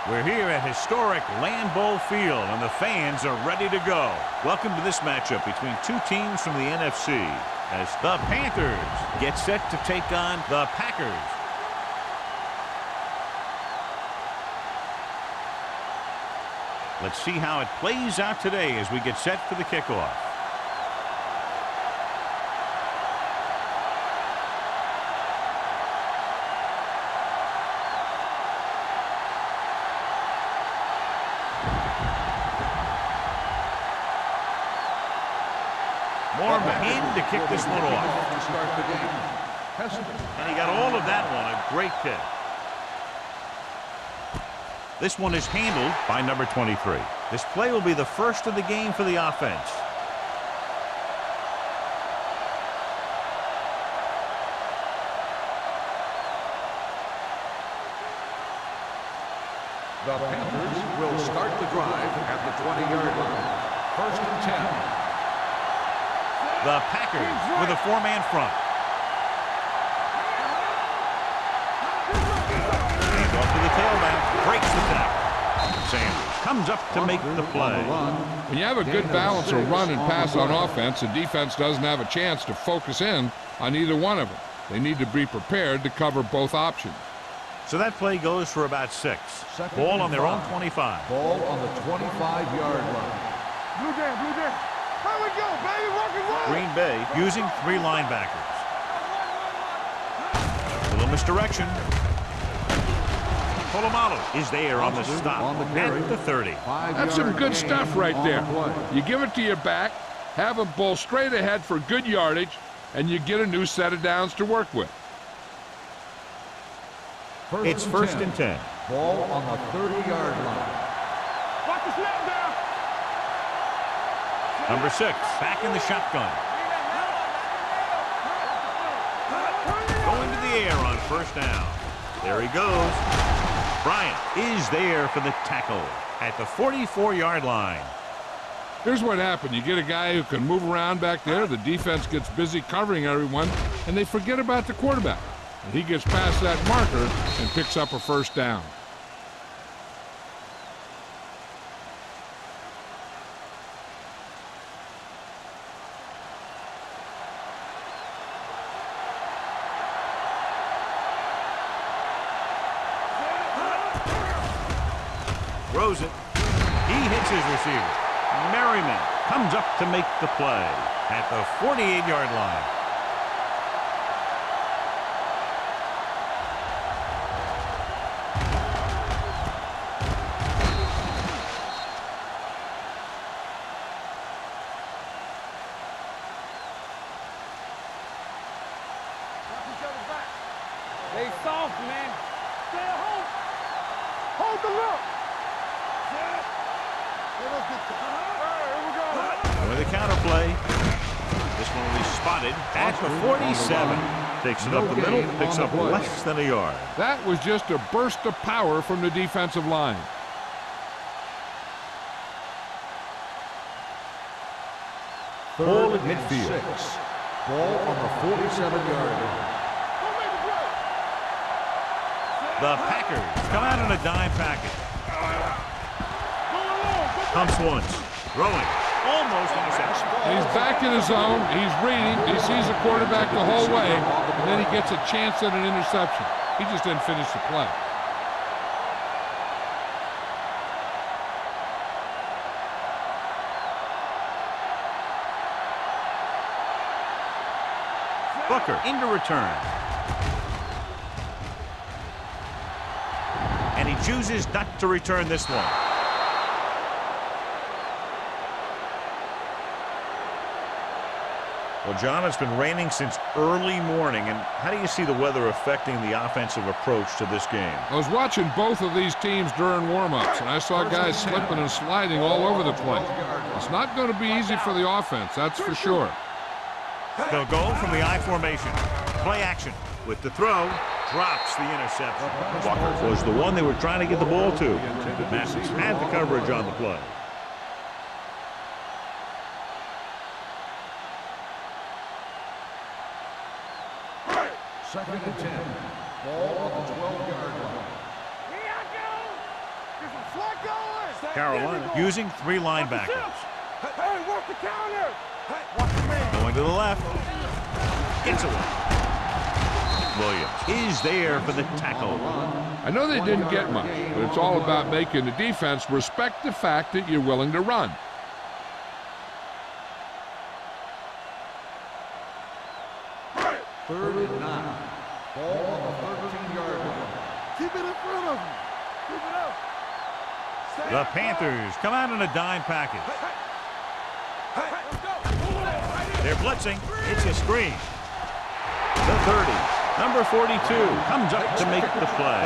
We're here at historic Lambeau Field, and the fans are ready to go. Welcome to this matchup between two teams from the NFC as the Panthers get set to take on the Packers. Let's see how it plays out today as we get set for the kickoff. More in to kick this one off. And he got all of that one. A great kick. This one is handled by number 23. This play will be the first of the game for the offense. The Panthers will start the drive at the 20-yard line. 1st and 10. The Packers with a four-man front. Hands off to the tailback. Breaks the tackle. Sanders comes up to make the play. When you have a good balance of run and pass on offense, the defense doesn't have a chance to focus in on either one of them. They need to be prepared to cover both options. So that play goes for about 6. Ball on their own 25. Ball on the 25-yard line. Blue Jay. Here we go, baby. Rock and roll. Green Bay using 3 linebackers. A little misdirection. Polamalu is there on the stop at the 30. That's some good stuff right there. You give it to your back, have him bowl straight ahead for good yardage, and you get a new set of downs to work with. It's 1st and 10. Ball on the 30-yard line. Watch the snap down. Number 6 back in the shotgun. Going to the air on 1st down. There he goes. Bryant is there for the tackle at the 44-yard line. Here's what happened. You get a guy who can move around back there. The defense gets busy covering everyone, and they forget about the quarterback. And he gets past that marker and picks up a 1st down. Throws it. He hits his receiver. Merriman comes up to make the play at the 48-yard line. Stay soft, man. Stay at home. Hold the look. With a counter play. This one will be spotted at the 47. Takes it up the middle, picks up less than a yard. That was just a burst of power from the defensive line. Ball at midfield. Ball on the 47-yard line. The Packers come out in a dime package. Pumps once. Throwing. Almost interception. He's back in his zone. He's reading. He sees the quarterback the whole way, and then he gets a chance at an interception. He just didn't finish the play. Booker into return. And he chooses not to return this one. Well, John, it's been raining since early morning, and how do you see the weather affecting the offensive approach to this game? I was watching both of these teams during warm-ups, and I saw guys slipping and sliding all over the place. It's not going to be easy for the offense, that's for sure. They'll go from the I formation. Play action with the throw. Drops the interception. Walker was the one they were trying to get the ball to. The Masters had the coverage on the play. 2nd and 10. Ball on the 12-yard line. Let go. Carolina using 3 linebackers. Hey, work the counter. Watch the man. Going to the left. Gets away. Williams is there for the tackle. I know they didn't get much, but it's all about making the defense respect the fact that you're willing to run. Third and 9. Ball on the 13-yard line. Keep it in front of him. Keep it up. The Panthers come out in a dime package. They're blitzing. It's a screen. The 30. Number 42 comes up to make the play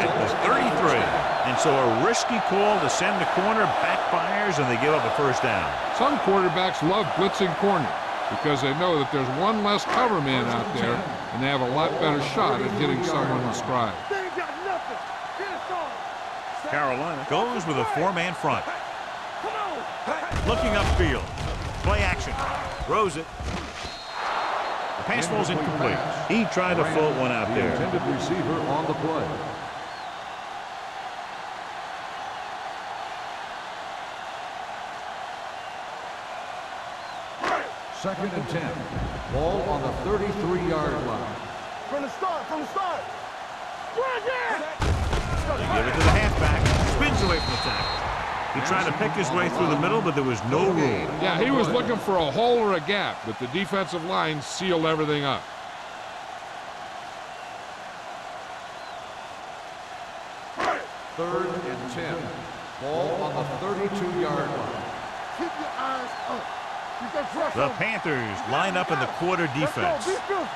at the 33. And so a risky call to send the corner backfires, and they give up a first down. Some quarterbacks love blitzing corners because they know that there's one less cover man out there, and they have a lot better shot at hitting someone in stride. They ain't got nothing. Get us on. Carolina goes with a 4-man front. Come on. Looking upfield. Play action. Throws it. The pass ball's incomplete. He tried to float one out The there. intended receiver on the play. Second and 10. Ball on the 33-yard line. From the start. Right there. They give it to the halfback. Spins away from the tackle. He tried to pick his way through the middle, but there was no room. Yeah, he was looking for a hole or a gap, but the defensive line sealed everything up. Third and 10. Ball on the 32-yard line. Keep your eyes up. You can trust The him. Panthers line up in the quarter Let's go. defense. Be good.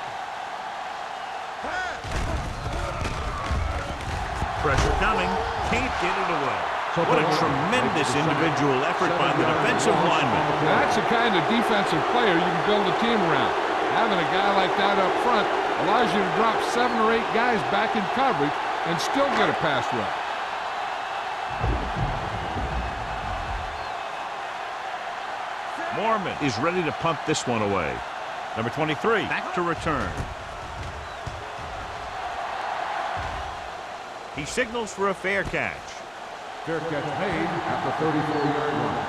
Pressure coming. Can't get it away. What a tremendous individual effort by the defensive lineman. That's the kind of defensive player you can build a team around. Having a guy like that up front allows you to drop 7 or 8 guys back in coverage and still get a pass rush. Mormon is ready to punt this one away. Number 23, back to return. He signals for a fair catch. Fair catch made at the 34-yard line.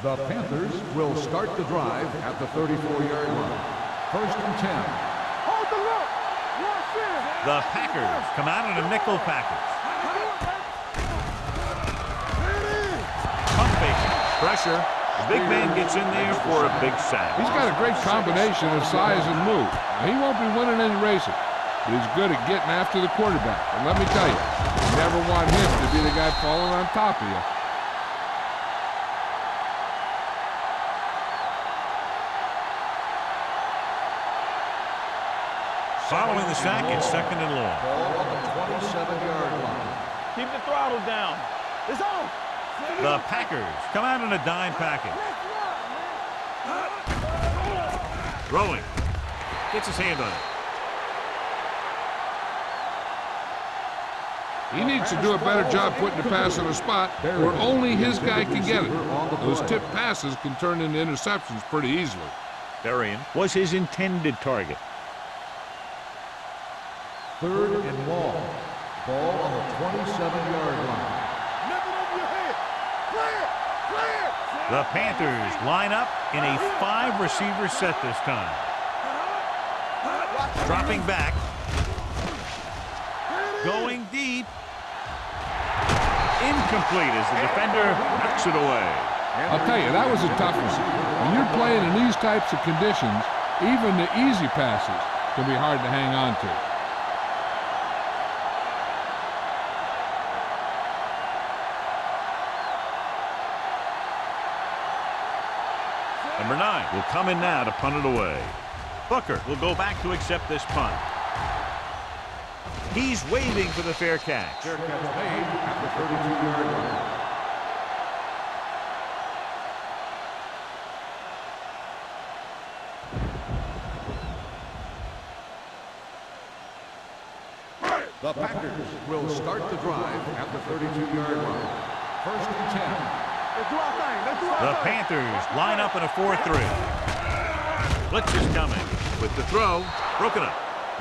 The Panthers will start the drive at the 34-yard line. First and 10. Hold the look. Watch this. The Packers come out in a nickel package. Pump fake. Pressure. The big man gets in there for a big sack. He's got a great combination of size and move. Now, he won't be winning any races, but he's good at getting after the quarterback. And let me tell you, you never want him to be the guy falling on top of you. Following the sack, it's second and long. Ball on the 27-yard line. Keep the throttle down. It's on. The Packers come out in a dime package. Throwing. Gets his hand on it. He needs to do a better job putting the pass in a spot where only his guy can get it. Those tipped passes can turn into interceptions pretty easily. Berrien was his intended target. Third and long. Ball on the 27-yard line. Never over your head. Clear. The Panthers line up in a 5-receiver set this time. Dropping back. Going deep. Incomplete as the defender knocks it away. I'll tell you, that was a tough one. When you're playing in these types of conditions, even the easy passes can be hard to hang on to. Number 9 will come in now to punt it away. Booker will go back to accept this punt. He's waiting for the fair catch. Fair catch made at the 32-yard line. The Packers will start the drive at the 32-yard line. First and 10. Let's do our thing. Let's do our The thing. Panthers line up in a 4-3. Blitz is coming. With the throw, broken up.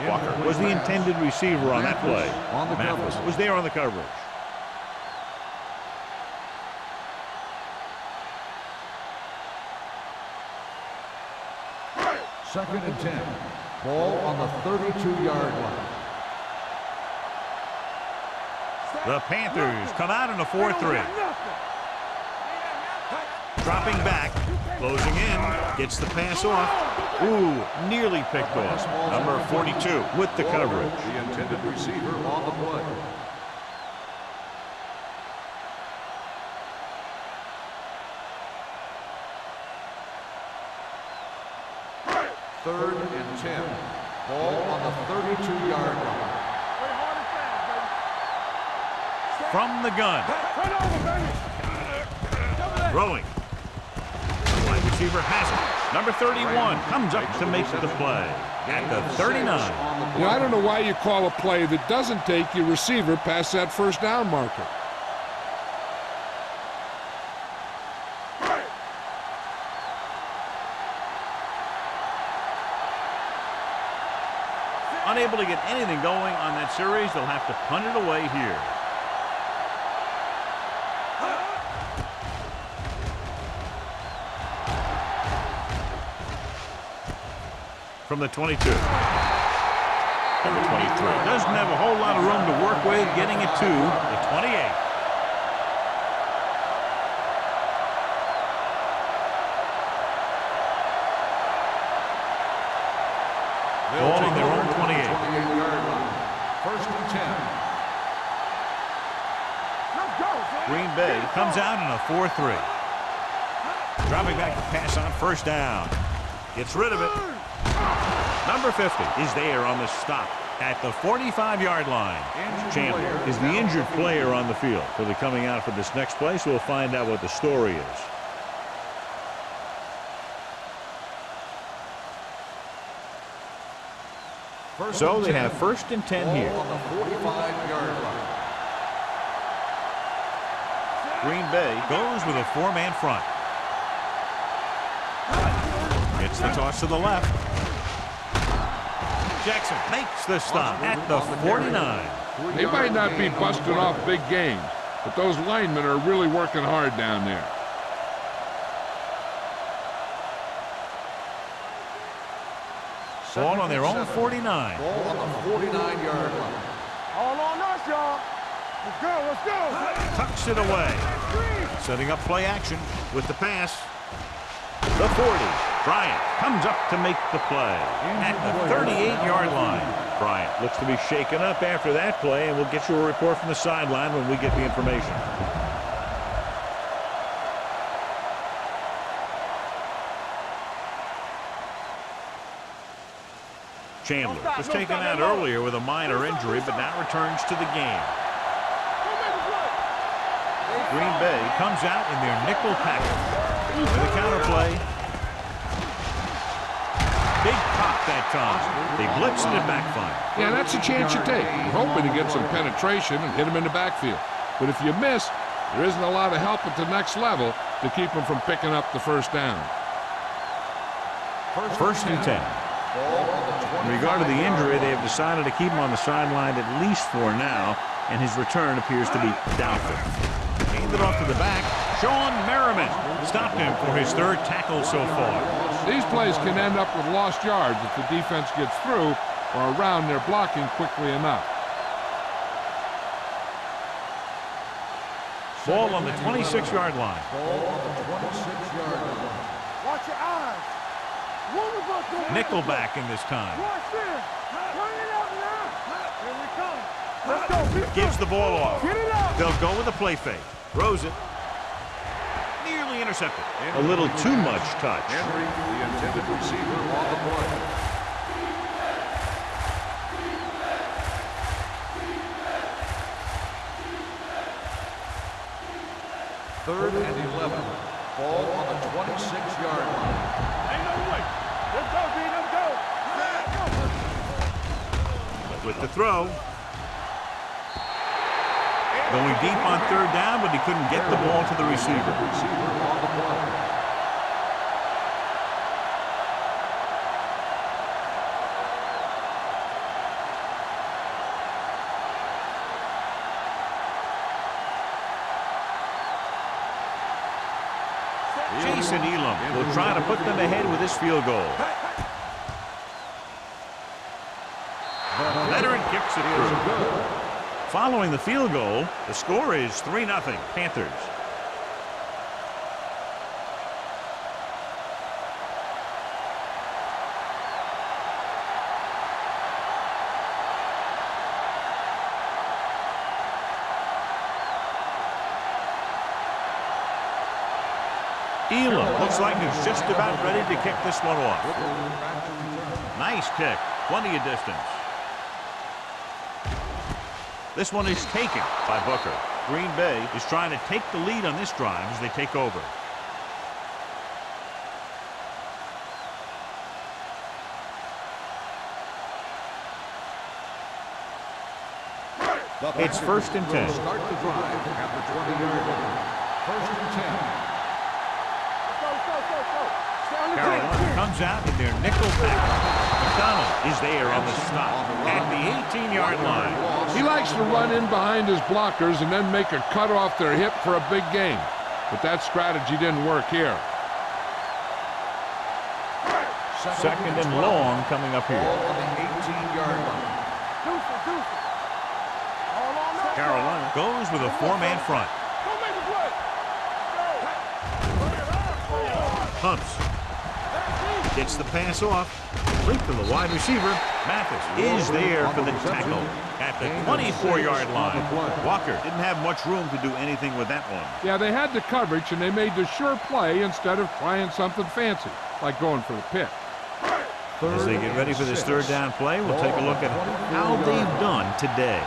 Walker was the intended receiver on that play. Mathis was there on the coverage. Second and 10. Ball on the 32-yard line. The Panthers come out in a 4-3. Dropping back, closing in, gets the pass off. Ooh, nearly picked off. Number 42 with the coverage. The intended receiver on the play. Third and 10. Ball on the 32-yard line. From the gun. Turn over, baby. Throwing. Wide receiver has it. Number 31 comes up to make the play at the 39. Yeah, I don't know why you call a play that doesn't take your receiver past that first down marker. Unable to get anything going on that series, they'll have to punt it away here. From the 22. Number 23 doesn't have a whole lot of room to work with, getting it to the 28. Ball on their own 28. 28-yard line. First and 10. Let's go, son. Green Bay comes out in a 4-3. Dropping back to pass on first down. Gets rid of it. Number 50 is there on the stop at the 45-yard line. Chandler is the injured player on the field. He'll be coming out for this next play, so we'll find out what the story is. So they have first and 10 here. On the 45-yard line. Green Bay goes with a four-man front. Gets the toss to the left. Jackson makes the stop at the 49. They might not be busting off big games, but those linemen are really working hard down there. Ball on their own 49. Ball on the 49-yard line. All on us, y'all. Let's go, let's go. Tucks it away. Setting up play action with the pass. The 40. Bryant comes up to make the play at the 38-yard line. Bryant looks to be shaken up after that play, and we'll get you a report from the sideline when we get the information. Chandler was taken out earlier with a minor injury, but now returns to the game. Green Bay comes out in their nickel package with a counter play. Big pop that time. They blitz and it backfire. Yeah, that's a chance you take. You're hoping to get some penetration and hit him in the backfield. But if you miss, there isn't a lot of help at the next level to keep him from picking up the first down. First and 10. In regard to the injury, they have decided to keep him on the sideline at least for now, and his return appears to be doubtful. Handed off to the back. Sean Merriman stopped him for his third tackle so far. These plays can end up with lost yards if the defense gets through or around their blocking quickly enough. Ball on the 26-yard line. Ball on the 26-yard line. Watch your eyes. One of us going. Nickelback in this time. Watch this. Turn it up now. Here we come. Let's go. Big Gives the ball off. Get it up. They'll go with a play fake. Throws it. Nearly intercepted. A little too much touch. Henry, the intended receiver, on the play. Third and 11. Ball on the 26-yard line. Ain't no way. Let's go, B. Let's go. Let's go. With the throw. Going deep on third down, but he couldn't get the ball to the receiver. Receiver on the play. Jason Elam will try to put them ahead with this field goal. Veteran kicks it through. Following the field goal, the score is 3-0 Panthers. Elam looks like he's just about ready to kick this one off. Nice kick, plenty of distance. This one is taken by Booker. Green Bay is trying to take the lead on this drive as they take over. It's 1st and 10. Start the drive at the 20-yard line. 1st and 10. Carolina comes out in their nickel package. McDonald is there on the stop at the 18-yard line. He likes to run in behind his blockers and then make a cut off their hip for a big gain. But that strategy didn't work here. 2nd and long coming up here. Ball on the 18-yard line. Carolina goes with a 4-man front. Pumps. Gets the pass off. Complete to the wide receiver. Mathis is there for the tackle at the 24-yard line. Walker didn't have much room to do anything with that one. Yeah, they had the coverage, and they made the sure play instead of trying something fancy, like going for the pick. As they get ready for this 3rd down play, we'll take a look at how they've done today.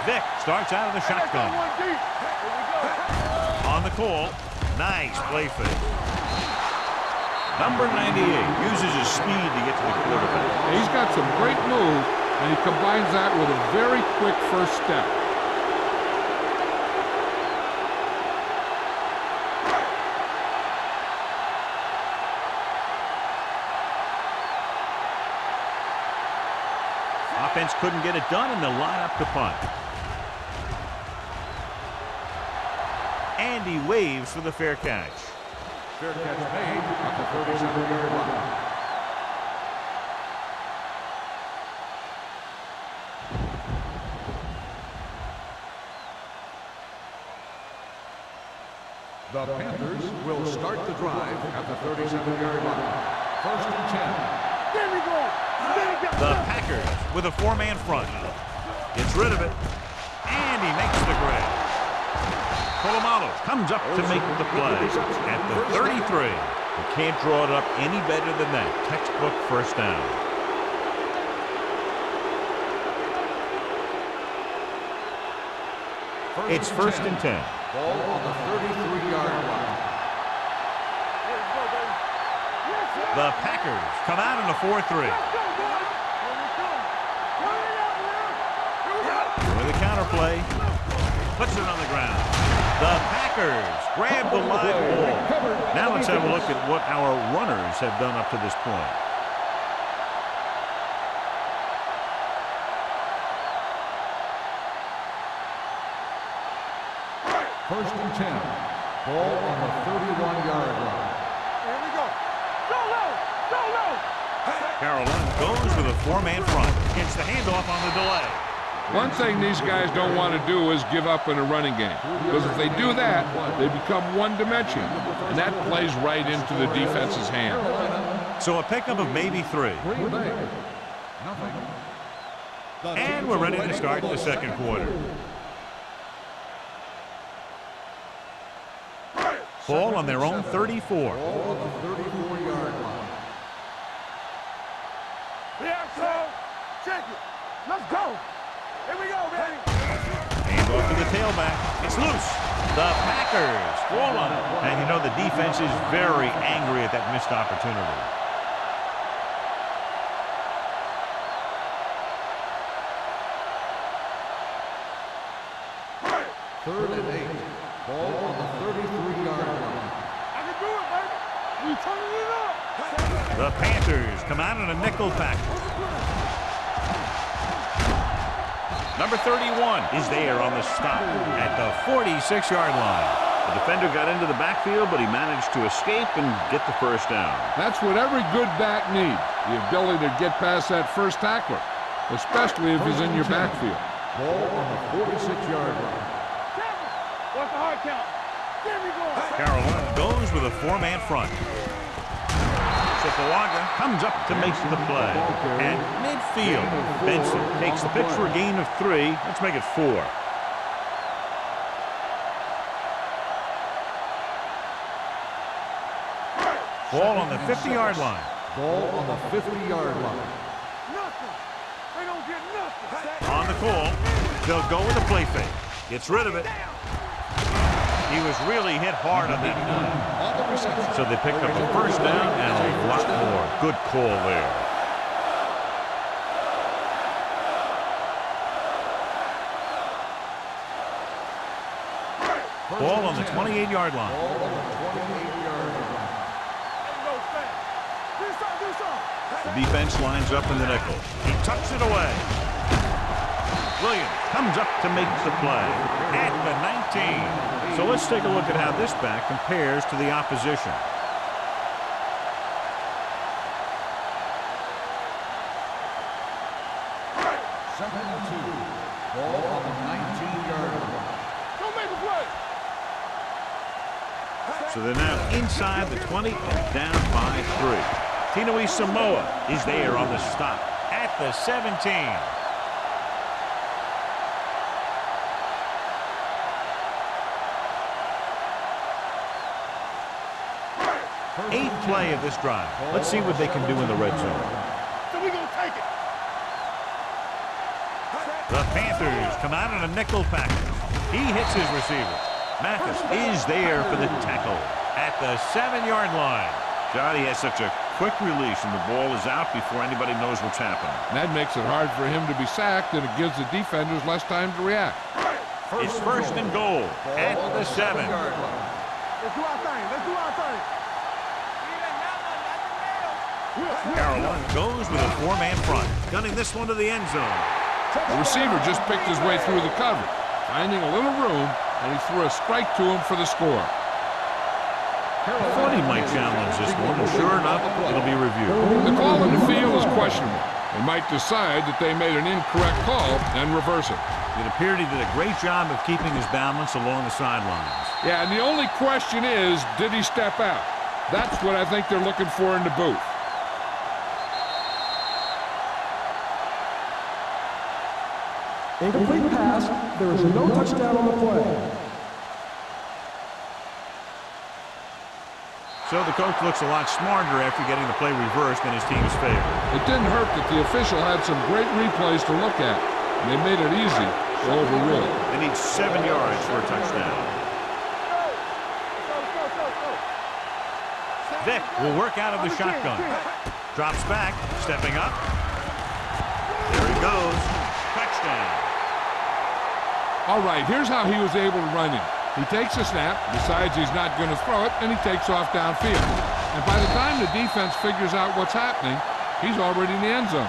Vick starts out of the shotgun. On the call. Nice play fake. Number 98 uses his speed to get to the quarterback. He's got some great moves, and he combines that with a very quick first step. Offense couldn't get it done, and they'll line up to punt. And he waves for the fair catch. Fair catch made at the 37-yard line. The Panthers will start the drive at the 37-yard line. 1st and 10. There we go. The Packers with a 4-man front. Gets rid of it. And he makes the grab. Polamalu comes up to make the play at the 33. You can't draw it up any better than that. Textbook 1st down. It's 1st and 10. Ball on the 33-yard line. The Packers come out in a 4-3. With a counter play. Puts it on the ground. The Packers grab the live ball. Now let's have a look at what our runners have done up to this point. First and 10. Ball on the 31-yard line. Here we go. Go low. Go low. Carolina goes with a 4-man front. Gets the handoff on the delay. One thing these guys don't want to do is give up in a running game. Because if they do that, they become one-dimensional. And that plays right into the defense's hand. So a pickup of maybe 3. Green Bay, nothing. And we're ready to start the 2nd quarter. Ball on their own 34. Ball on the 34-yard line. Yeah, so check it. Let's go. Here we go, baby. Hand off to the tailback. It's loose. The Packers fall on it. And you know the defense is very angry at that missed opportunity. 3rd and 8. Ball on the 33-yard line. I can do it, baby. We turning it up. The Panthers come out in a nickel pack. Number 31 is there on the stop at the 46-yard line. The defender got into the backfield, but he managed to escape and get the first down. That's what every good back needs, the ability to get past that first tackler, especially if he's in your backfield. Ball on the 46-yard line. What's the hard count? There we go. Carolina goes with a 4-man front. Sopoaga comes up to make the play. At midfield, Benson takes the pitch for a gain of 3. Let's make it 4. Ball on the 50-yard line. Ball on the 50-yard line. Nothing. They don't get nothing. On the call, they'll go with a play fake. Gets rid of it. He was really hit hard on that one. On the reception. So they picked up a first down and a lot more. Good call there. Ball on the 28-yard line. Ball on the 28-yard line. No fast. Do something. The defense lines up in the nickel. He tucks it away. Williams comes up to make the play at the 19. So let's take a look at how this back compares to the opposition. Second and 2. Ball on the 19-yard line. Don't make a play. So they're now inside the 20 and down by 3. Tinoi Samoa is there on the stop at the 17. 8th play of this drive. Let's see what they can do in the red zone. So we gonna take it. The Panthers come out in a nickel package. He hits his receiver. Mathis is there for the tackle at the 7-yard line. Johnny has such a quick release and the ball is out before anybody knows what's happening. And that makes it hard for him to be sacked, and it gives the defenders less time to react. It's first and goal at the 7. Let's do our thing. Let's do our thing. Carolina goes with a 4-man front, gunning this one to the end zone. The receiver just picked his way through the cover, finding a little room, and he threw a strike to him for the score. I thought he might challenge this one, and sure enough, it'll be reviewed. The call in the field is questionable. They might decide that they made an incorrect call and reverse it. It appeared he did a great job of keeping his balance along the sidelines. Yeah, and the only question is, did he step out? That's what I think they're looking for in the booth. Incomplete pass. There is no touchdown on the play. So the coach looks a lot smarter after getting the play reversed in his team's favor. It didn't hurt that the official had some great replays to look at, and they made it easy to overrule. They need 7 yards for a touchdown. Vick will work out of the shotgun. Drops back, stepping up. There he goes. Touchdown. All right, here's how he was able to run in. He takes a snap, decides he's not going to throw it, and he takes off downfield. And by the time the defense figures out what's happening, he's already in the end zone.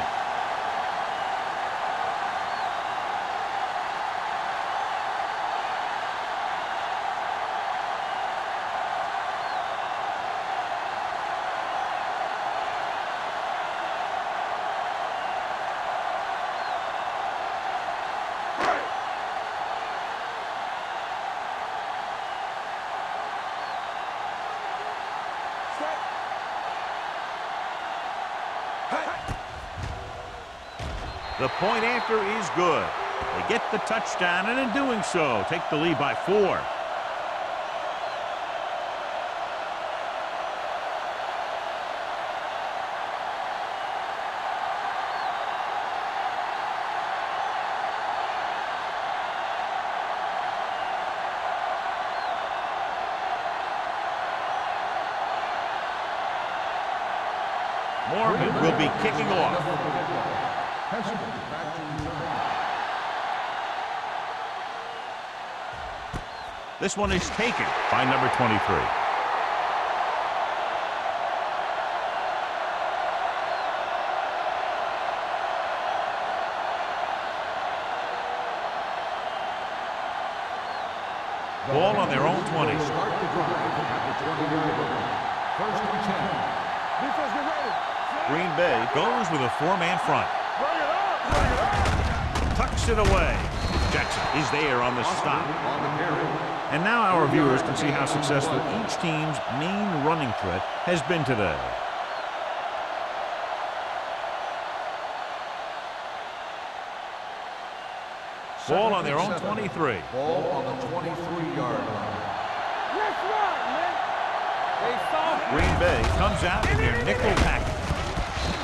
The point after is good. They get the touchdown, and in doing so, take the lead by 4. Morgan will be kicking off. This one is taken by number 23. Ball on their own 20. Start the drive at the 20-yard line. First and 10. Defense, get ready. Green Bay goes with a four-man front. Bring it up. Bring it up. Tucks it away. Jackson is there on the stop. On the carry. And now our viewers can see how successful each team's main running threat has been today. Ball on their own 23. Ball on the 23-yard line. Let's run, man. They soft. Green Bay comes out in their nickel package.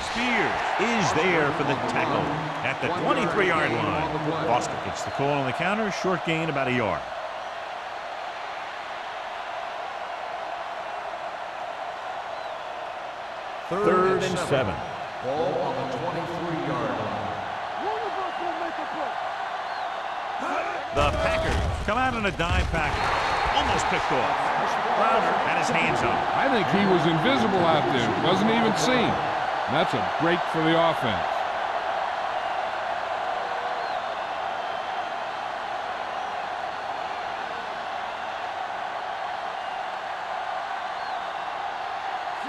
Spears is there for the tackle at the 23-yard line. Boston gets the call on the counter. Short gain, about a yard. Third and 7. Ball on the 23-yard line. One of us will make a play. The Packers come out in a dime package. Almost picked off. Browner had his hands on it. I think he was invisible out there. Wasn't even seen. That's a break for the offense.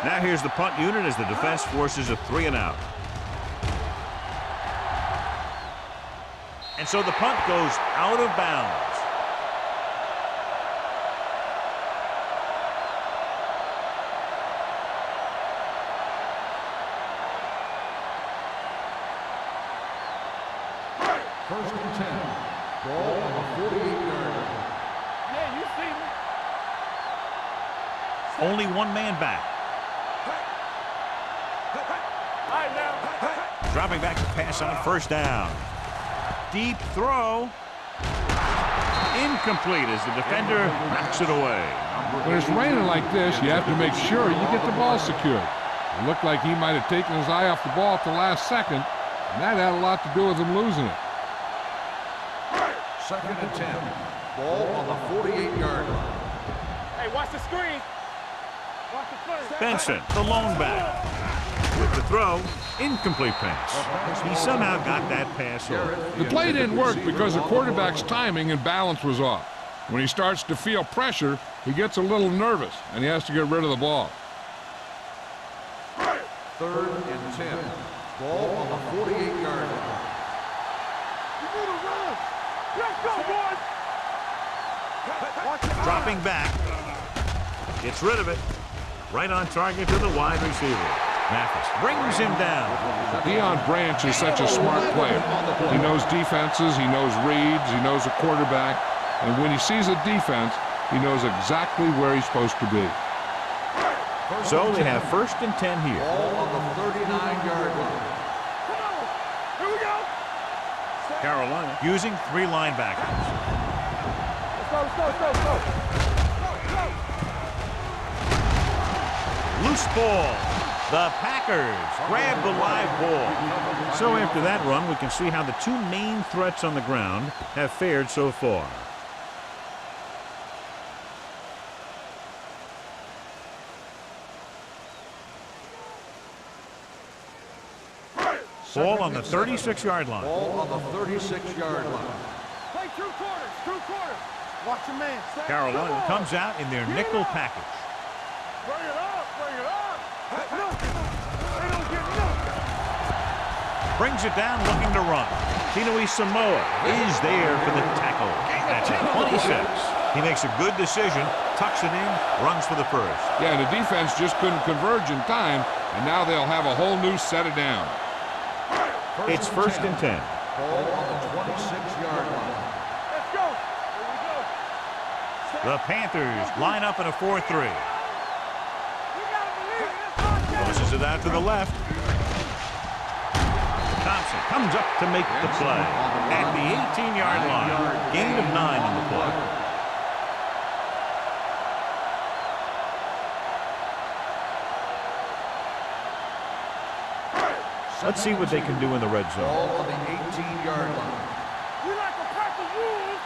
Now here's the punt unit as the defense forces a 3-and-out. And so the punt goes out of bounds. First and 10. Ball on the 48-yard line. Yeah, you see me. Only one man back. All right, now. Dropping back to pass on first down. Deep throw. Incomplete as the defender knocks it away. When it's raining like this, you have to make sure you get the ball secured. It looked like he might have taken his eye off the ball at the last second, and that had a lot to do with him losing it. Second and 10. Ball on the 48-yard line. Hey, watch the screen. Watch the play. Benson, the lone back. With the throw, incomplete pass. He somehow got that pass off. The play didn't work because the quarterback's timing and balance was off. When he starts to feel pressure, he gets a little nervous, and he has to get rid of the ball. Third and 10. Ball on the 48-yard line. You need to run. Let's go, boys. Watch it. Dropping back. Gets rid of it. Right on target to the wide receiver. Mathis brings him down. Deion Branch is such a smart player. He knows defenses, he knows reads, he knows a quarterback, and when he sees a defense, he knows exactly where he's supposed to be. So they have first and 10 here. Ball on the 39-yard line. Come on. Here we go. Carolina using 3 linebackers. Let's go, let's go, let's go, let's go. Loose ball. The Packers grab the live ball. So after that run, we can see how the two main threats on the ground have fared so far. Ball on the 36-yard line. Ball on the 36-yard line. Play true quarters, true quarters. Watch your man. Carolina comes out in their nickel package. Bring it up, bring it up. Nothing. They don't get nothing. Brings it down looking to run. Tinui Samoa is there for the tackle. That's at 26. He makes a good decision, tucks it in, runs for the first. Yeah, the defense just couldn't converge in time, and now they'll have a whole new set of down. It's first and 10. Ball on the 26-yard line. Let's go. Here we go. The Panthers line up in a 4-3. We gotta believe it. It's not that. Tosses it out to the left. Thompson comes up to make the play at the 18-yard line. Gain of 9 on the play. Let's see what they can do in the red zone. Ball on the 18-yard line. We like to practice rules.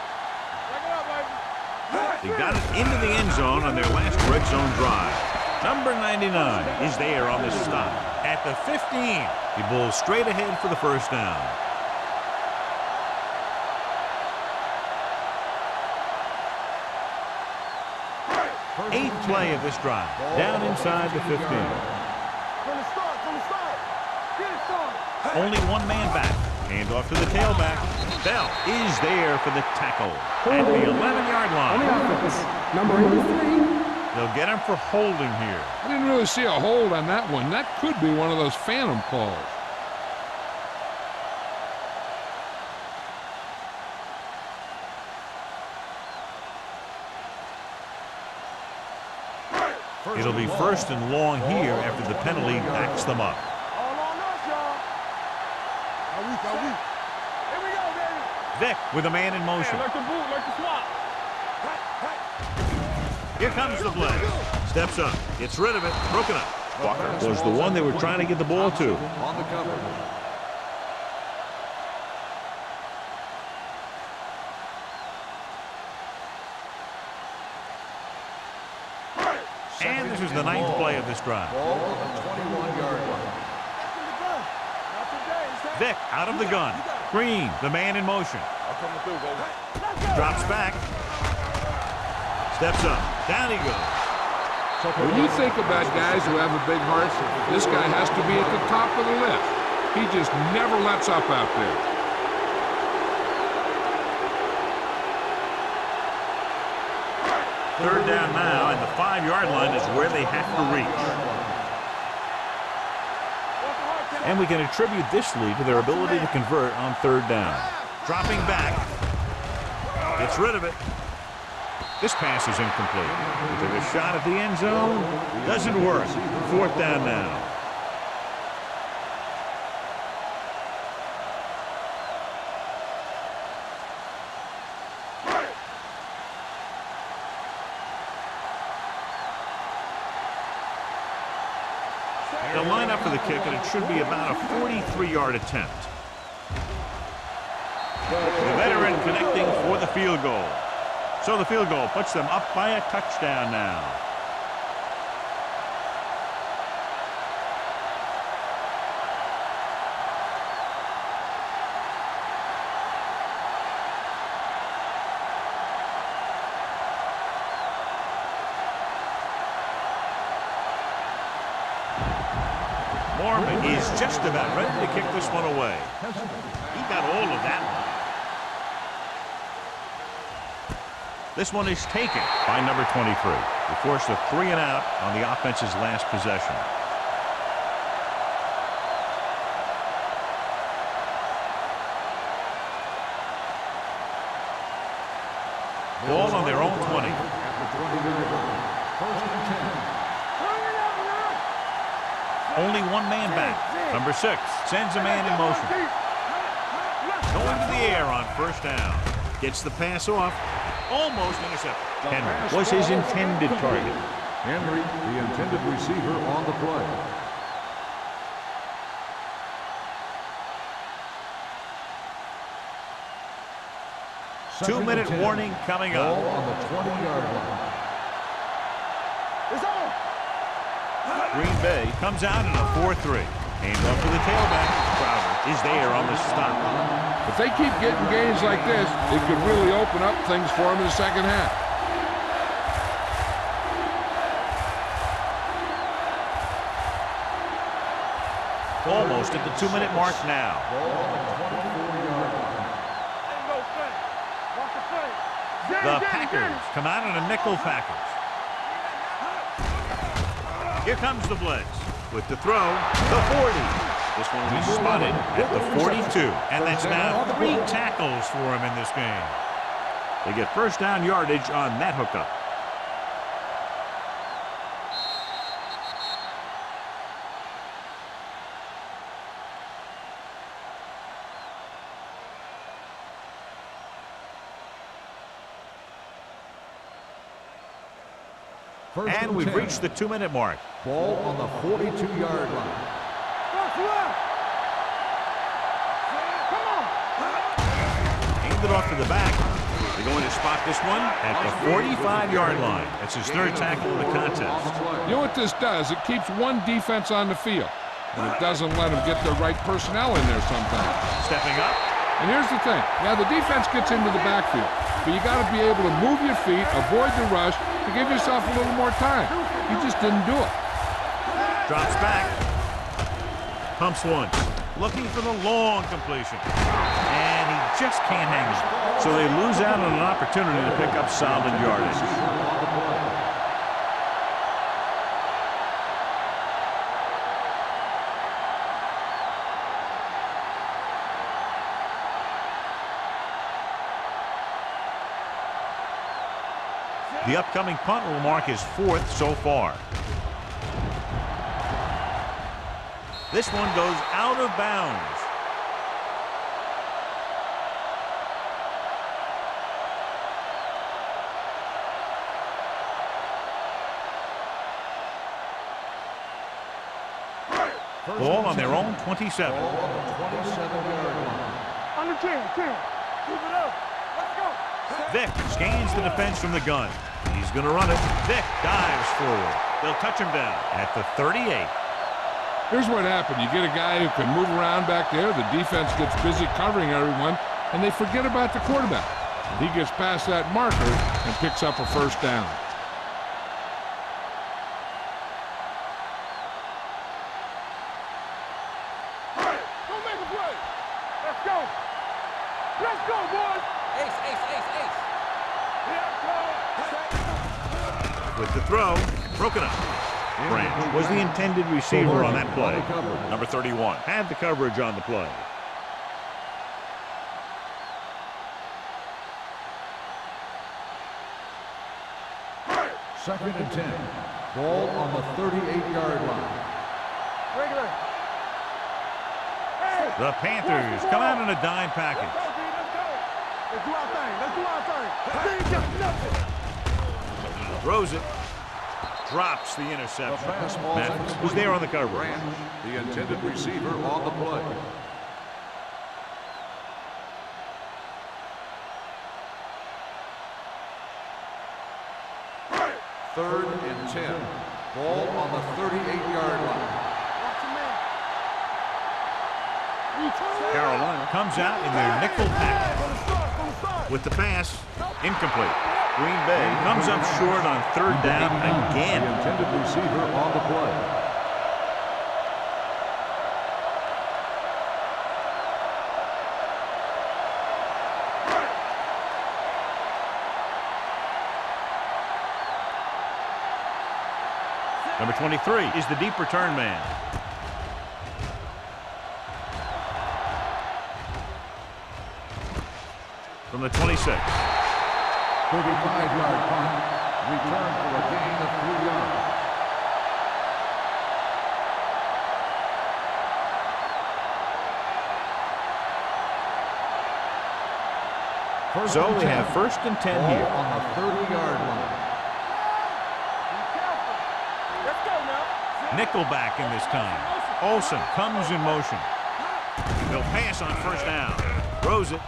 Check it out, baby. They got it into the end zone on their last red zone drive. Number 99 is there on the stop. At the 15, he bowls straight ahead for the first down. Eighth play of this drive. Down inside the 15. From the start. Get it started. Only one man back. Hand off to the tailback. Bell is there for the tackle at the 11-yard On the line. offense, number 83. They'll get him for holding here. I didn't really see a hold on that one. That could be one of those phantom calls. It'll be first and long here after the penalty backs them up. All on us, y'all. Here we go, baby. Vic with a man in motion. Like the boot, like the swap. Here comes the blitz. Steps up. Gets rid of it. Broken up. Walker was the one they were trying to get the ball to. On the cover. And this is the ninth play of this drive. Ball on the 21-yard line. Vic out of the gun. Green, the man in motion. Drops back. Steps up. Down he goes. When you think about guys who have a big heart, this guy has to be at the top of the list. He just never lets up out there. Third down now, and the 5-yard line is where they have to reach. And we can attribute this lead to their ability to convert on third down. Dropping back. Gets rid of it. This pass is incomplete. He took a shot at the end zone. Doesn't work. Fourth down now. They'll line up for the kick, and it should be about a 43-yard attempt. The veteran connecting for the field goal. So the field goal puts them up by a touchdown now. Mormon is just about ready to kick this one away. He got all of that one. This one is taken by number 23. They forced a 3 and out on the offense's last possession. Ball on their own 20. Only one man back. Number 6 sends a man in motion. Going to the air on first down. Gets the pass off. Almost intercepted. Henry was his intended target. Henry, the intended receiver on the play. Two-minute warning coming Ball up. on the 20-yard line. It's on. Green Bay comes out in a 4-3. Hand off to the tailback. Crowder is there on the stop. If they keep getting gains like this, it could really open up things for them in the second half. Almost at the 2-minute mark now. Ball on the 24-yard line. Ain't no thing. Watch the play. The Packers come out in a nickel package. Here comes the blitz. With the throw, the 40. This one will be spotted at the 42. And that's now 3 tackles for him in this game. They get first down yardage on that hookup. And we've reached the 2-minute mark. Ball on the 42-yard line. What's left? Come on. Aimed it off to the back. They They're going to spot this one at the 45-yard line. That's his third tackle of the contest. You know what this does? It keeps one defense on the field, and it doesn't let them get the right personnel in there sometimes. Stepping up. And here's the thing. Now, the defense gets into the backfield, but you got to be able to move your feet, avoid the rush, to give yourself a little more time. He just didn't do it. Drops back. Pumps once. Looking for the long completion. And he just can't hang it. So they lose out on an opportunity to pick up solid yardage. The upcoming punt will mark his 4th so far. This one goes out of bounds. Ball on their own 27. Under 10. Move it up. Let's go. Vick scans the defense from the gun. He's going to run it. Vick dives forward. They'll touch him down at the 38. Here's what happened. You get a guy who can move around back there. The defense gets busy covering everyone, and they forget about the quarterback. He gets past that marker and picks up a first down. Go make a play. Let's go. Let's go, boys. Ace. With the throw, broken up. Branch was the intended receiver on that play. Number 31 had the coverage on the play. Second and 10. Ball on the 38-yard line. Regular. Hey. The Panthers come out in a dime package. Let's go. Let's do our thing. They ain't got nothing. Throws it. Drops the interception. Mathis was there on the cover. Branch, the intended receiver on the play. Third and 10. Ball on the 38-yard line. Carolina comes out in their nickel package. With the pass, incomplete. Green Bay comes up short on third down again. The intended receiver on the play. Number 23 is the deep return man. From the 26. 35-yard punt. Return for a gain of 3 yards. So we have first and 10 Ball here. on the 30-yard line. Let's go now. Nickelback in this time. Olsen comes in motion. He'll pass on first down. Throws it.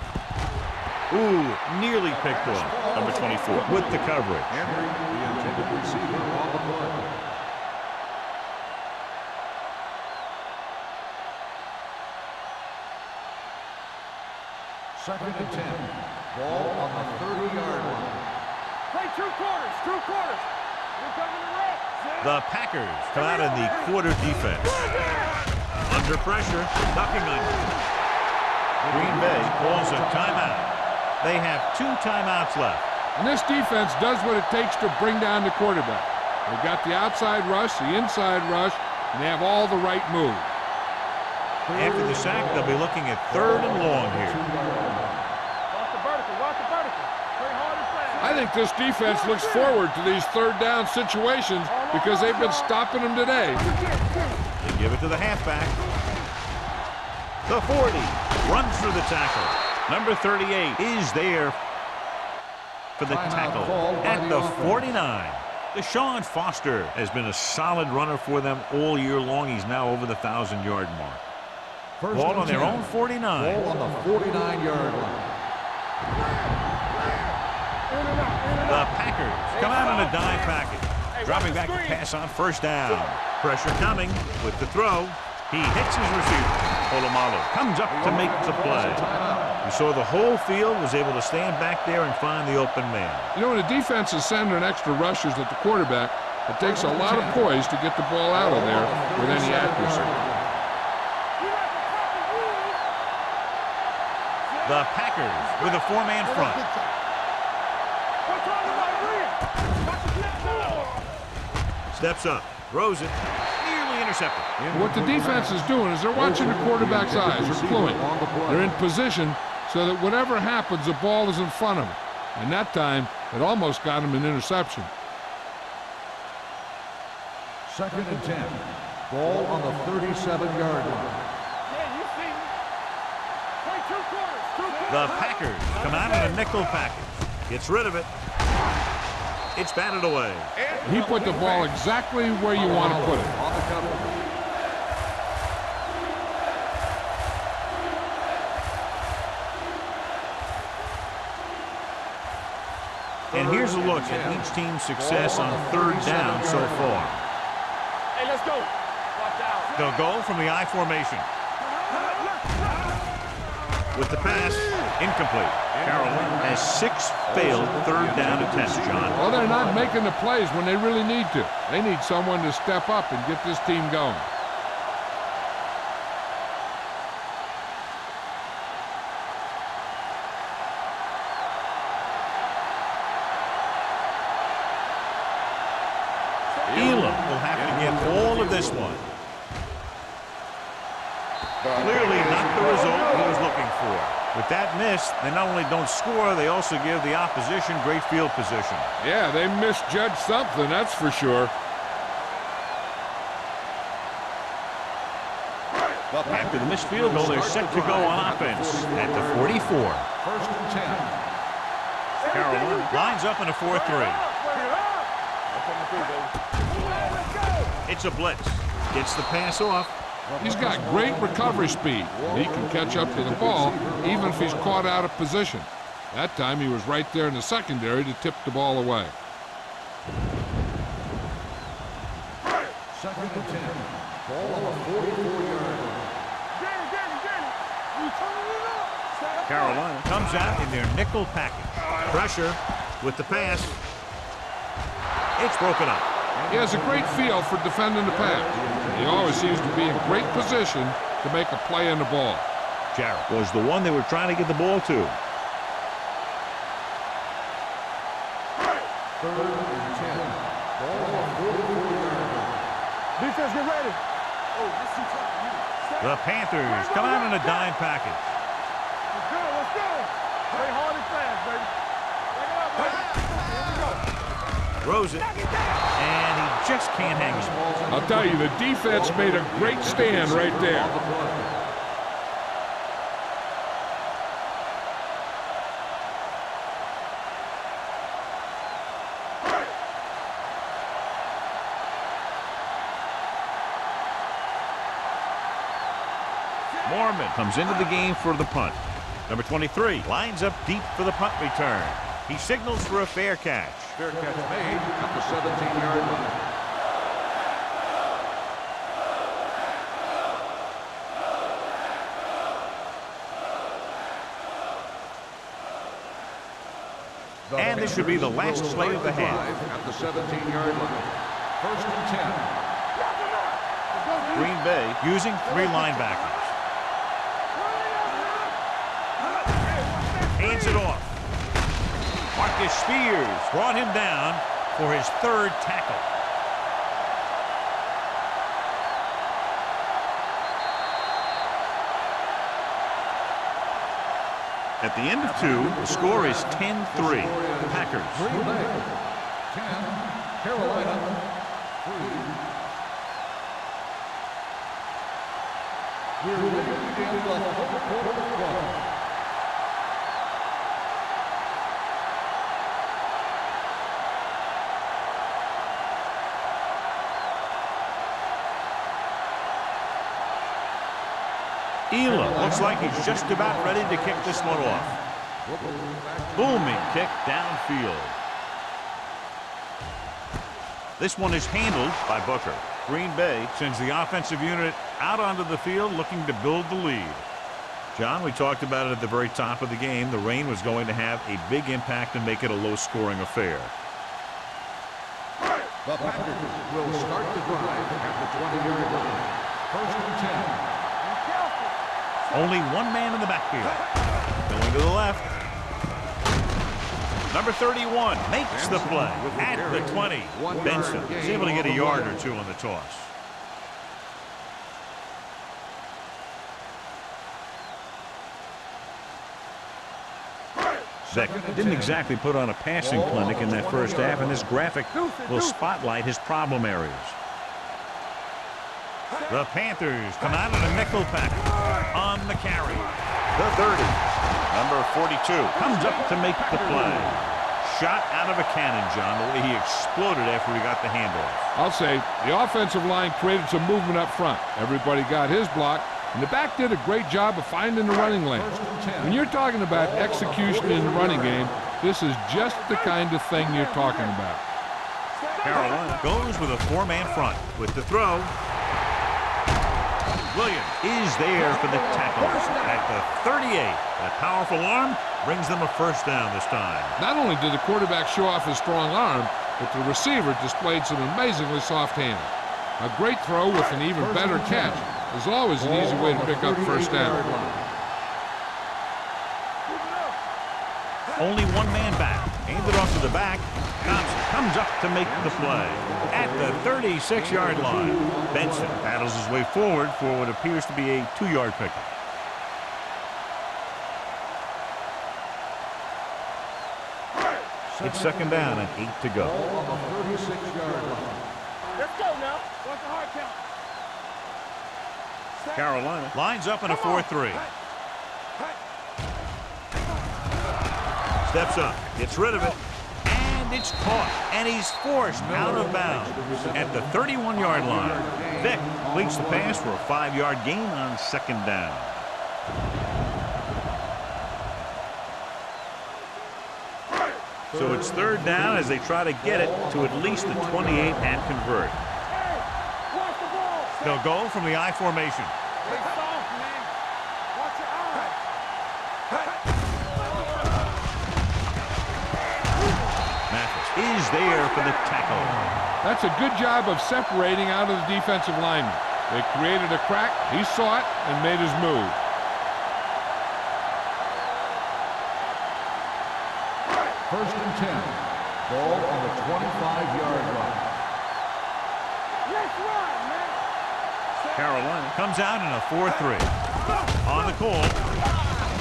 Ooh, nearly picked off. Number 24 with the coverage. Henry, the intended receiver on the play. Second and 10. Ball on the 30-yard line. Play two quarters. We're coming to red. The Packers come out in the quarter defense. Under pressure, ducking under. Green Bay calls a timeout. They have 2 timeouts left. And this defense does what it takes to bring down the quarterback. They've got the outside rush, the inside rush, and they have all the right moves. After the sack, they'll be looking at third and long here. Watch the vertical. Play hard and fast. I think this defense looks forward to these third down situations because they've been stopping them today. They give it to the halfback. The 40 runs through the tackle. Number 38 is there for the tackle at the 49. Deshaun Foster has been a solid runner for them all year long. He's now over the 1,000-yard mark. Ball on their own 49. Ball on the 49-yard line. come out in a dime package. Dropping back to pass on first down. Pressure coming with the throw. He hits his receiver. Polamalu comes up to make the play. You saw the whole field was able to stand back there and find the open man. You know, when the defense is sending extra rushers at the quarterback, it takes a lot of poise to get the ball out of there with any accuracy. The Packers with a four-man front. Steps up, throws it, nearly intercepted. What the defense is doing is they're watching the quarterback's eyes. They're cluing. They're in position so that whatever happens, the ball is in front of them. And that time, it almost got him an interception. 2nd and 10. Ball on the 37-yard line. The Packers come out in a nickel package. Gets rid of it. It's batted away. He put the ball exactly where you want to put it. On the cover. And here's a look at each team's success on third down so far. Hey, let's go. Watch out. They'll go from the I formation. With the pass, incomplete. Carolina has 6 failed third down attempts, John. Well, they're not making the plays when they really need to. They need someone to step up and get this team going. Elam will have to get all of this one. Clearly not the result he was looking for. With that miss, they not only don't score, they also give the opposition great field position. Yeah, they misjudged something, that's for sure. After the missed field goal, they're set to go on offense at the 44. 1st and 10. Carolina lines up in a 4-3. It's a blitz. Gets the pass off. He's got great recovery speed. He can catch up to the ball even if he's caught out of position. That time he was right there in the secondary to tip the ball away. 2nd and 10. Ball on the 44-yard line. Carolina comes out in their nickel package. Pressure with the pass. It's broken up. He has a great feel for defending the pass. He always seems to be in great position to make a play on the ball. Jarrett was the one they were trying to get the ball to. 3rd and 10. Ball on the 44-yard line. Defense, get ready. The Panthers come out in a dime package. Let's go, let's go. Play hard and fast, baby. Back it up, baby. Here we go. Throws it, and he just can't hang it. I'll tell you, the defense made a great stand right there. Mormon comes into the game for the punt. Number 23 lines up deep for the punt return. He signals for a fair catch. Fair catch made at the 17-yard line. And this should be the last play of the half. At the 17-yard line. 1st and 10. Green Bay using 3 linebackers. Hands it off. Marcus Spears brought him down for his 3rd tackle. At the end of 2, the score is 10-3. Packers. Green Bay 10, Carolina 3. We're ready to begin the 4th quarter of play. Elam looks like he's just about ready to kick this one off. Booming kick downfield. This one is handled by Booker. Green Bay sends the offensive unit out onto the field looking to build the lead. John, we talked about it at the very top of the game. The rain was going to have a big impact and make it a low-scoring affair. The Packers will start the drive at the 20-yard line. First and 10. Only one man in the backfield. Going to the left. Number 31 makes the play at the 20. Benson is able to get a yard or two on the toss. Beck didn't exactly put on a passing clinic in that first half, and this graphic will spotlight his problem areas. The Panthers come out in a nickel pack on the carry. The 30. Number 42 comes up to make the play. Shot out of a cannon, John, the way he exploded after he got the handoff. I'll say the offensive line created some movement up front. Everybody got his block, and the back did a great job of finding the running lane. When you're talking about execution in the running game, this is just the kind of thing you're talking about. Carolina goes with a four-man front with the throw. Williams is there for the tackle at the 38. That powerful arm brings them a first down this time. Not only did the quarterback show off his strong arm, but the receiver displayed some amazingly soft hands. A great throw with an even better catch is always an easy way to pick up first down. Only one man back. Handed off to the back. Thompson comes up to make the play at the 36-yard line. Benson battles his way forward for what appears to be a 2-yard pickup. It's second down and 8 to go. Let's go now. What's the hard count? Carolina lines up in a 4-3. Steps up, gets rid of it, and it's caught, and he's forced out of bounds at the 31-yard line. Vick completes the pass for a 5-yard gain on second down. So it's third down as they try to get it to at least the 28 and convert. They'll go from the I formation. Mathis is there for the tackle. That's a good job of separating out of the defensive lineman. They created a crack, he saw it, and made his move. First and 10. Ball on the 25-yard line. Carolina comes out in a 4-3. On the call,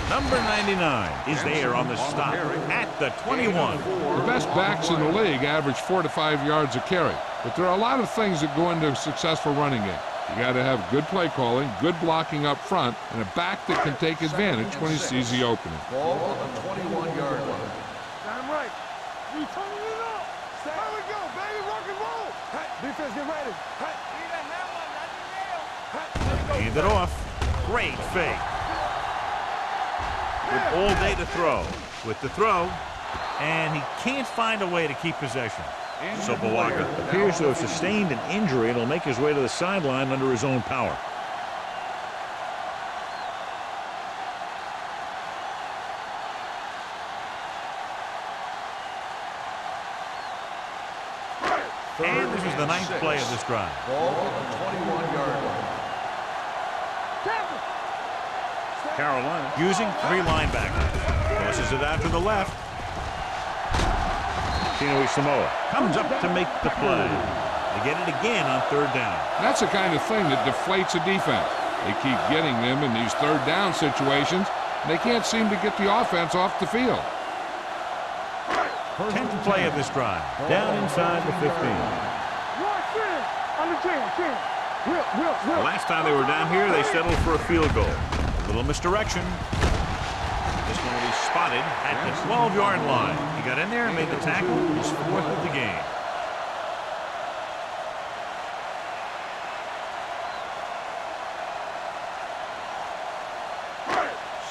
number 99 is there on the stop at the 21. The best backs in the league average 4 to 5 yards a carry, but there are a lot of things that go into a successful running game. You got to have good play calling, good blocking up front, and a back that can take advantage when he sees the opening. Ball on the 21-yard line. I'm right. We turning it up. Here we go, baby. Rock and roll. Defense, get ready. Hand it off. Great fake. With all day to throw. With the throw, and he can't find a way to keep possession. Sopoaga appears to have sustained an injury and will make his way to the sideline under his own power. And this is the ninth play of this drive. Ball on the 21-yard line. Carolina using 3 linebackers. Tosses it out to the left. Tinoe Samoa comes up to make the play. They get it again on third down. That's the kind of thing that deflates a defense. They keep getting them in these third down situations, and they can't seem to get the offense off the field. 10th play of this drive. Down inside the 15. The last time they were down here, they settled for a field goal. A little misdirection. This one will be spotted at the 12-yard line. He got in there and made the tackle. His 4th of the game.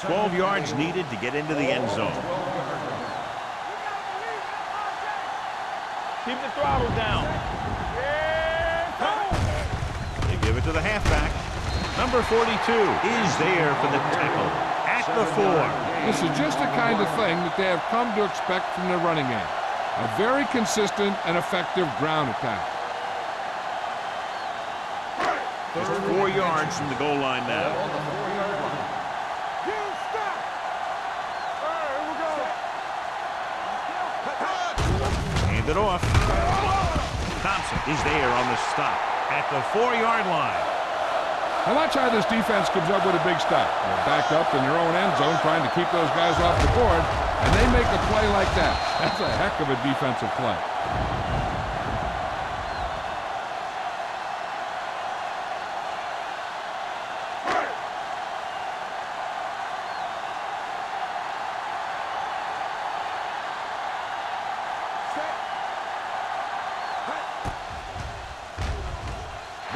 Twelve yards needed to get into the end zone. Keep the throttle down. to the halfback. Number 42 is there for the tackle at the 4. This is just the kind of thing that they have come to expect from their running game. A very consistent and effective ground attack. Just 4 yards from the goal line now. On the 4-yard line. Stop. All right, here we go. Hand it off. Thompson is there on the stop at the 4-yard line. Now watch how this defense comes up with a big stop. They're backed up in their own end zone trying to keep those guys off the board, and they make a play like that. That's a heck of a defensive play.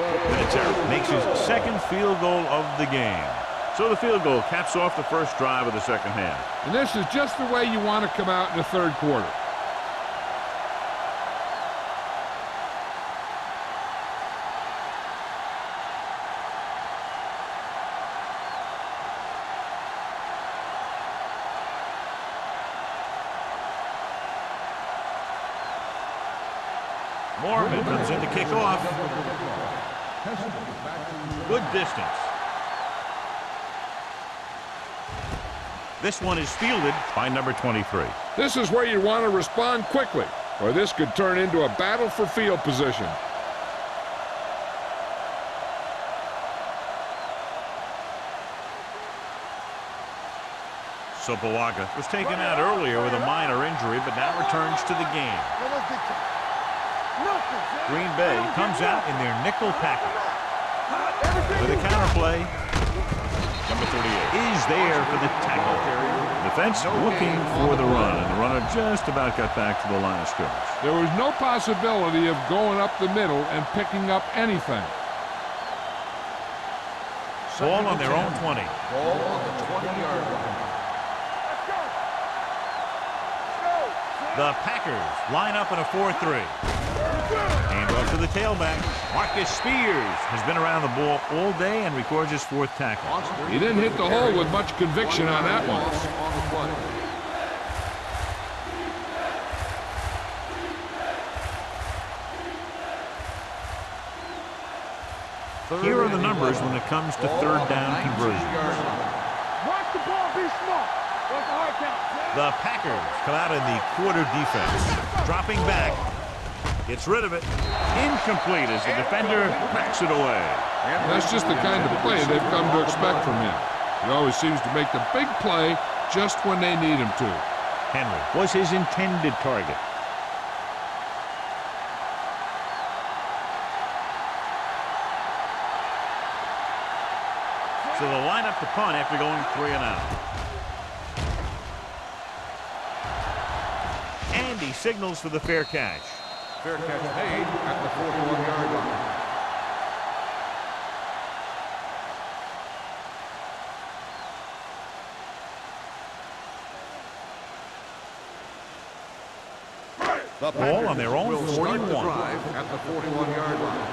Vinatieri makes his second field goal of the game. So the field goal caps off the first drive of the second half. And this is just the way you want to come out in the third quarter. Morgan comes in to kick off. Good distance. This one is fielded by number 23. This is where you want to respond quickly, or this could turn into a battle for field position. Sopoaga was taken out earlier with a minor injury, but now returns to the game. Green Bay comes out in their nickel package. With a counterplay, number 38 is there for the tackle. Defense looking for the run, and the runner just about got back to the line of scrimmage. There was no possibility of going up the middle and picking up anything. Ball on their own 20. Ball on the 20-yard line. The Packers line up in a 4-3. Hand off to the tailback. Marcus Spears has been around the ball all day and records his 4th tackle. He didn't hit the hole with much conviction on that one. Here are the numbers when it comes to third down conversions. Watch the ball, be smart. What's the hard count? The Packers come out in the quarter defense. Dropping back. Gets rid of it. Incomplete as the defender backs it away. That's just the kind of play they've come to expect from him. He always seems to make the big play just when they need him to. Henry was his intended target. So they'll line up the punt after going 3 and out. And he signals for the fair catch. Fair catch made at the 41-yard line. The ball on their own will 41. start the drive at the 41-yard line.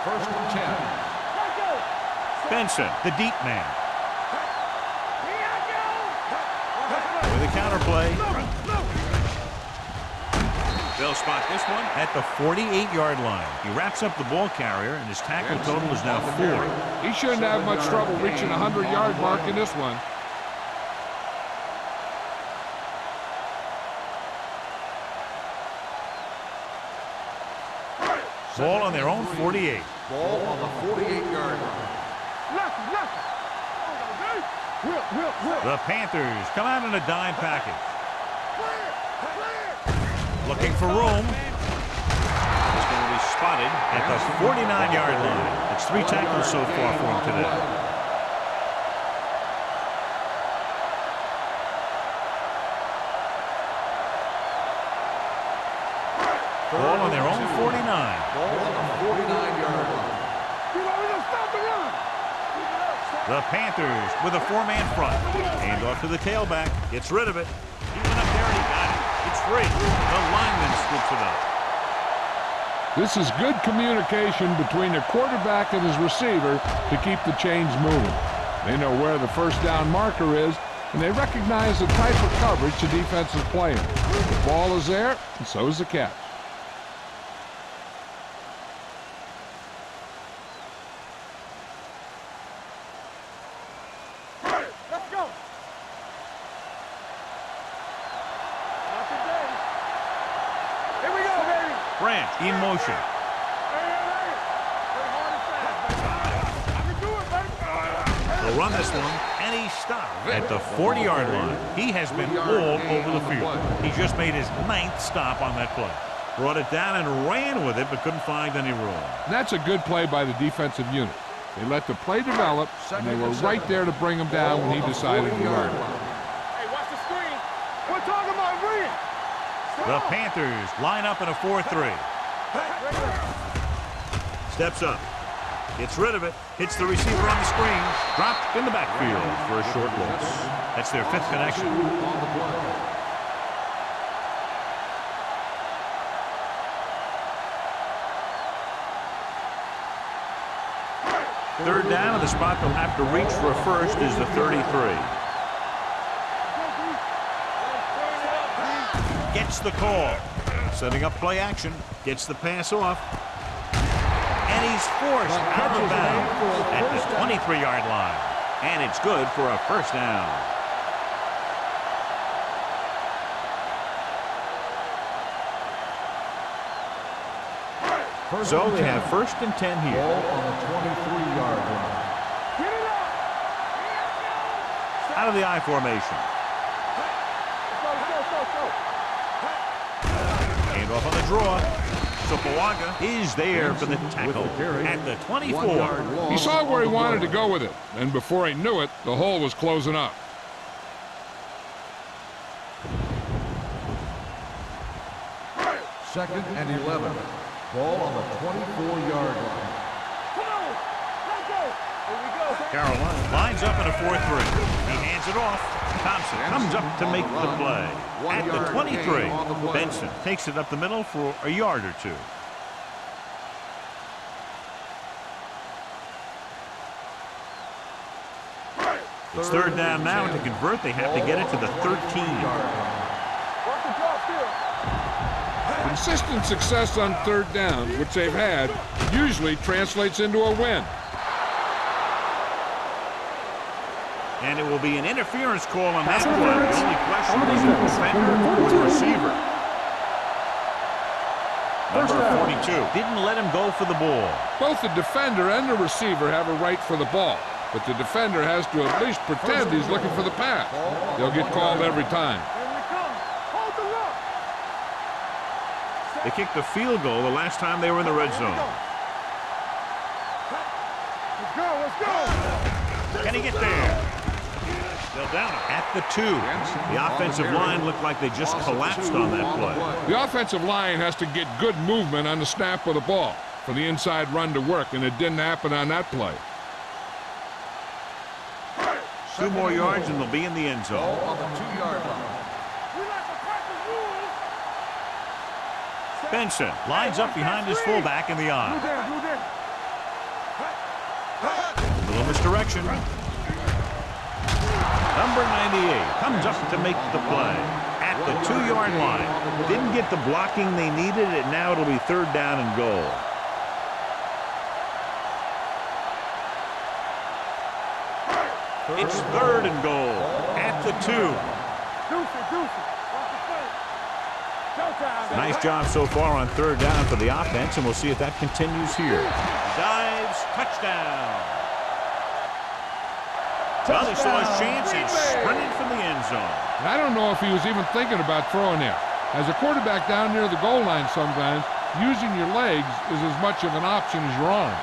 1st and 10. Benson, the deep man. With a counterplay. They'll spot this one at the 48-yard line. He wraps up the ball carrier, and his tackle total is now 4. He shouldn't have much trouble reaching the 100-yard mark in this one. Ball on their own 48. Ball on the 48-yard line. The Panthers come out in a dime package. Looking for room. He's going to be spotted at the 49-yard line. It's 3 tackles so far for him today. Ball on their own 49. Ball on the 49-yard line. The Panthers with a 4-man front. Hand off to the tailback. Gets rid of it. He went up there and he got it. It's free. The lineman scoops it up. This is good communication between the quarterback and his receiver to keep the chains moving. They know where the first down marker is, and they recognize the type of coverage the defense is playing. The ball is there, and so is the catch. Let's go. Not today. Here we go, baby. Branch in motion. They'll run this one, and he stopped at the 40-yard line. He has been all over the field. He just made his 9th stop on that play. Brought it down and ran with it, but couldn't find any room. And that's a good play by the defensive unit. They let the play develop, and they were right there to bring him down when he decided to run. Hey, watch the screen. We're talking about reading. The Panthers line up in a 4-3. Steps up. Gets rid of it. Hits the receiver on the screen. Dropped in the backfield for a short loss. That's their 5th connection. Third down, and the spot they'll have to reach for a first is the 33. Gets the call. Setting up play action. Gets the pass off. And he's forced out of bounds at the 23-yard line. And it's good for a first down. So they have 1st and 10 here. Ball on the 23-yard line. Get it up. Out of the I formation. Hand off on the draw. Sopoaga is there for the tackle at the 24. He saw where he wanted to go with it, and before he knew it, the hole was closing up. Second and 11. Ball on the 24-yard line. Come on. Let's go. Here we go. Carolina lines up in a 4-3. He hands it off. Thompson comes up to make the play. At the 23, Benson takes it up the middle for a yard or two. It's third down now, and to convert, they have to get it to the 13. Watch the drop still. Consistent success on third down, which they've had, usually translates into a win. And it will be an interference call on that play. The only question was the defender or the receiver. Number 42 didn't let him go for the ball. Both the defender and the receiver have a right for the ball, but the defender has to at least pretend he's looking for the pass. They'll get called every time. Here we come. Hold the look. They kicked the field goal the last time they were in the red zone. Let's go. Let's go. Can he get there? They'll down him at the 2. The offensive line looked like they just collapsed on that play. The offensive line has to get good movement on the snap of the ball for the inside run to work, and it didn't happen on that play. 2 more yards and they'll be in the end zone. Ball on the 2-yard line. We like to practice rules. Benson lines up behind his fullback in the Blue eye. down. Blue down. Little misdirection. Number 98 comes up to make the play at the 2-yard line. Didn't get the blocking they needed, and now it'll be third down and goal. It's third and goal at the 2. Deuce it. Watch the play. Showtime, baby. Nice job so far on third down for the offense, and we'll see if that continues here. Dives, touchdown. Well, he saw his chance and sprinted from the end zone. And I don't know if he was even thinking about throwing there. As a quarterback down near the goal line sometimes, using your legs is as much of an option as your arm.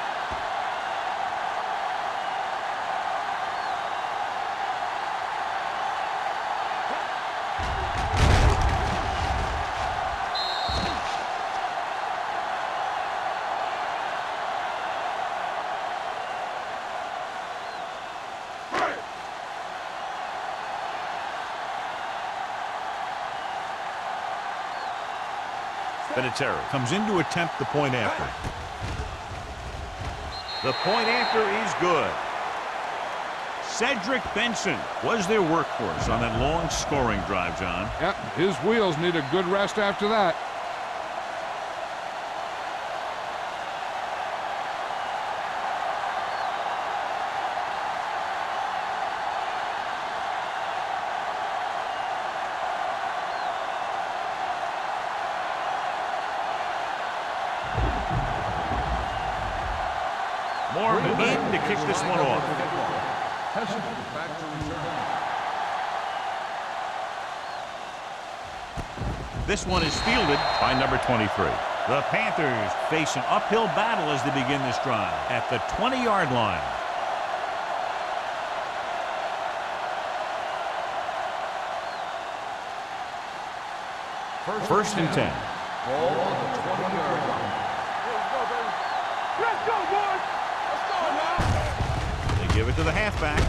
Vinatieri comes in to attempt the point after. The point after is good. Cedric Benson was their workhorse on that long scoring drive, John. Yep, his wheels need a good rest after that. Morgan in to kick this one off. Back to return. This one is fielded by number 23. The Panthers face an uphill battle as they begin this drive at the 20-yard line. First and 10. Ball on the 20-yard line. Let's go, boys. Let's go, man. They give it to the halfback.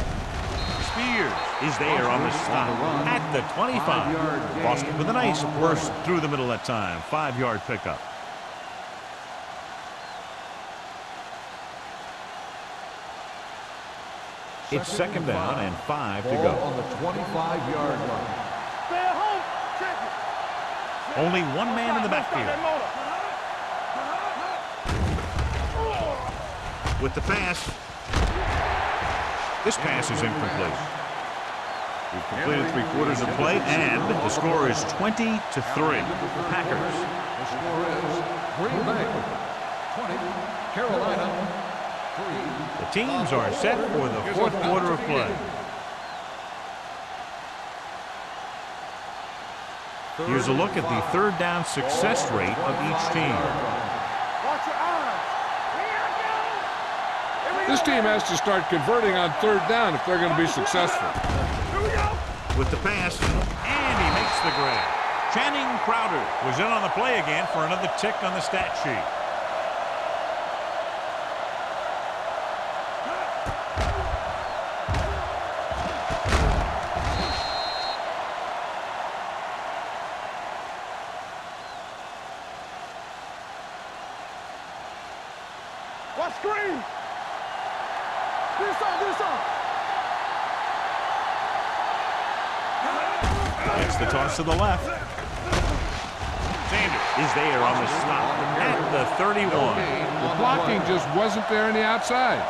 Spears is there on the stop at the 25. Boston with a nice burst through the middle that time. 5-yard pickup. It's second down and 5 to Ball go. on the 25-yard line. Stay at home. Check it. Only one man in the backfield. With the pass. This pass is incomplete. We've completed 3/4 of play, and the score is 20-3. Packers. The score is Green Bay 20, Carolina 3. The teams are set for the 4th quarter of play. Here's a look at the third down success rate of each team. Watch your eyes. This team has to start converting on third down if they're going to be successful. Here we go. With the pass, and he makes the grab. Channing Crowder was in on the play again for another tick on the stat sheet. Watch screen. This on. It's the toss to the left. Sanders is there on the stop at the 31. The blocking just wasn't there on the outside.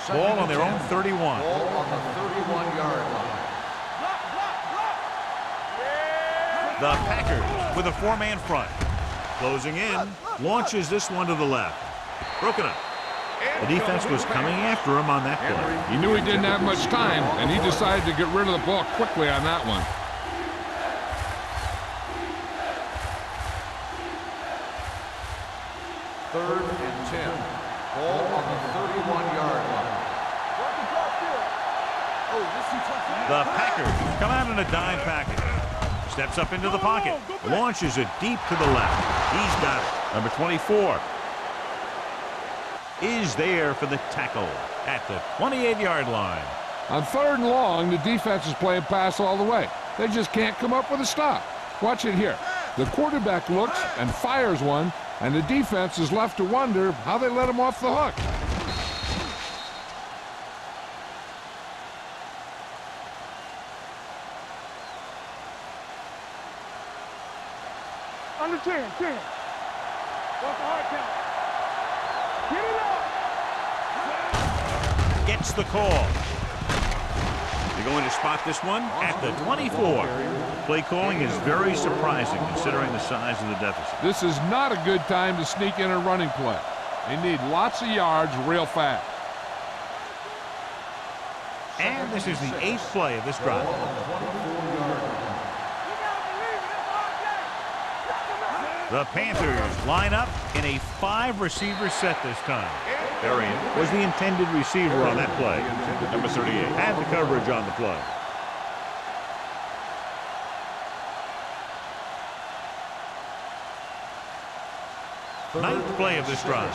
Ball on their own 31. Ball on the 31-yard line. The Packers with a 4-man front. Closing in, launches this one to the left. Broken up. The defense was coming after him on that play. He knew he didn't have much time, and he decided to get rid of the ball quickly on that one. Third and 10. Ball on the 31-yard line. The Packers come out in a dime package. Steps up into the pocket. Launches it deep to the left. He's got it. Number 24 is there for the tackle at the 28-yard line. On third and long, the defense is playing pass all the way. They just can't come up with a stop. Watch it here. The quarterback looks and fires one, and the defense is left to wonder how they let him off the hook. Under 10. What's the hard count? Get it up. Gets the call. They're going to spot this one at the 24. Play calling is very surprising considering the size of the deficit. This is not a good time to sneak in a running play. They need lots of yards real fast. And this is the 8th play of this drive. The Panthers line up in a 5-receiver set this time. Arian was the intended receiver on that play. Number 38 had the coverage on the play. Ninth play of this drive.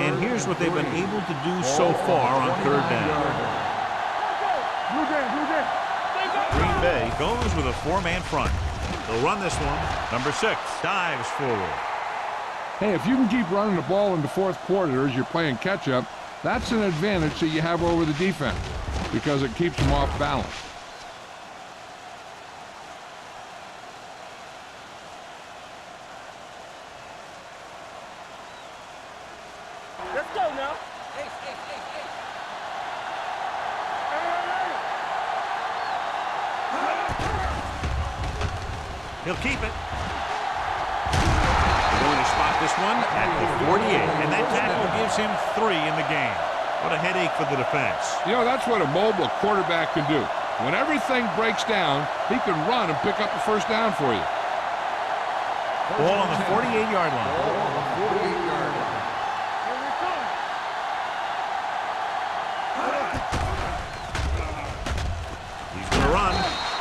And here's what they've been able to do so far on third down. Green Bay goes with a four-man front. They'll run this one. Number 6 dives forward. Hey, if you can keep running the ball in the fourth quarter as you're playing catch-up, that's an advantage that you have over the defense because it keeps them off balance. Let's go now. He'll keep it. They're going to spot this one at the 48, and that tackle gives him 3 in the game. What a headache for the defense. You know, that's what a mobile quarterback can do. When everything breaks down, he can run and pick up a first down for you. Ball on the 48-yard line. He's going to run.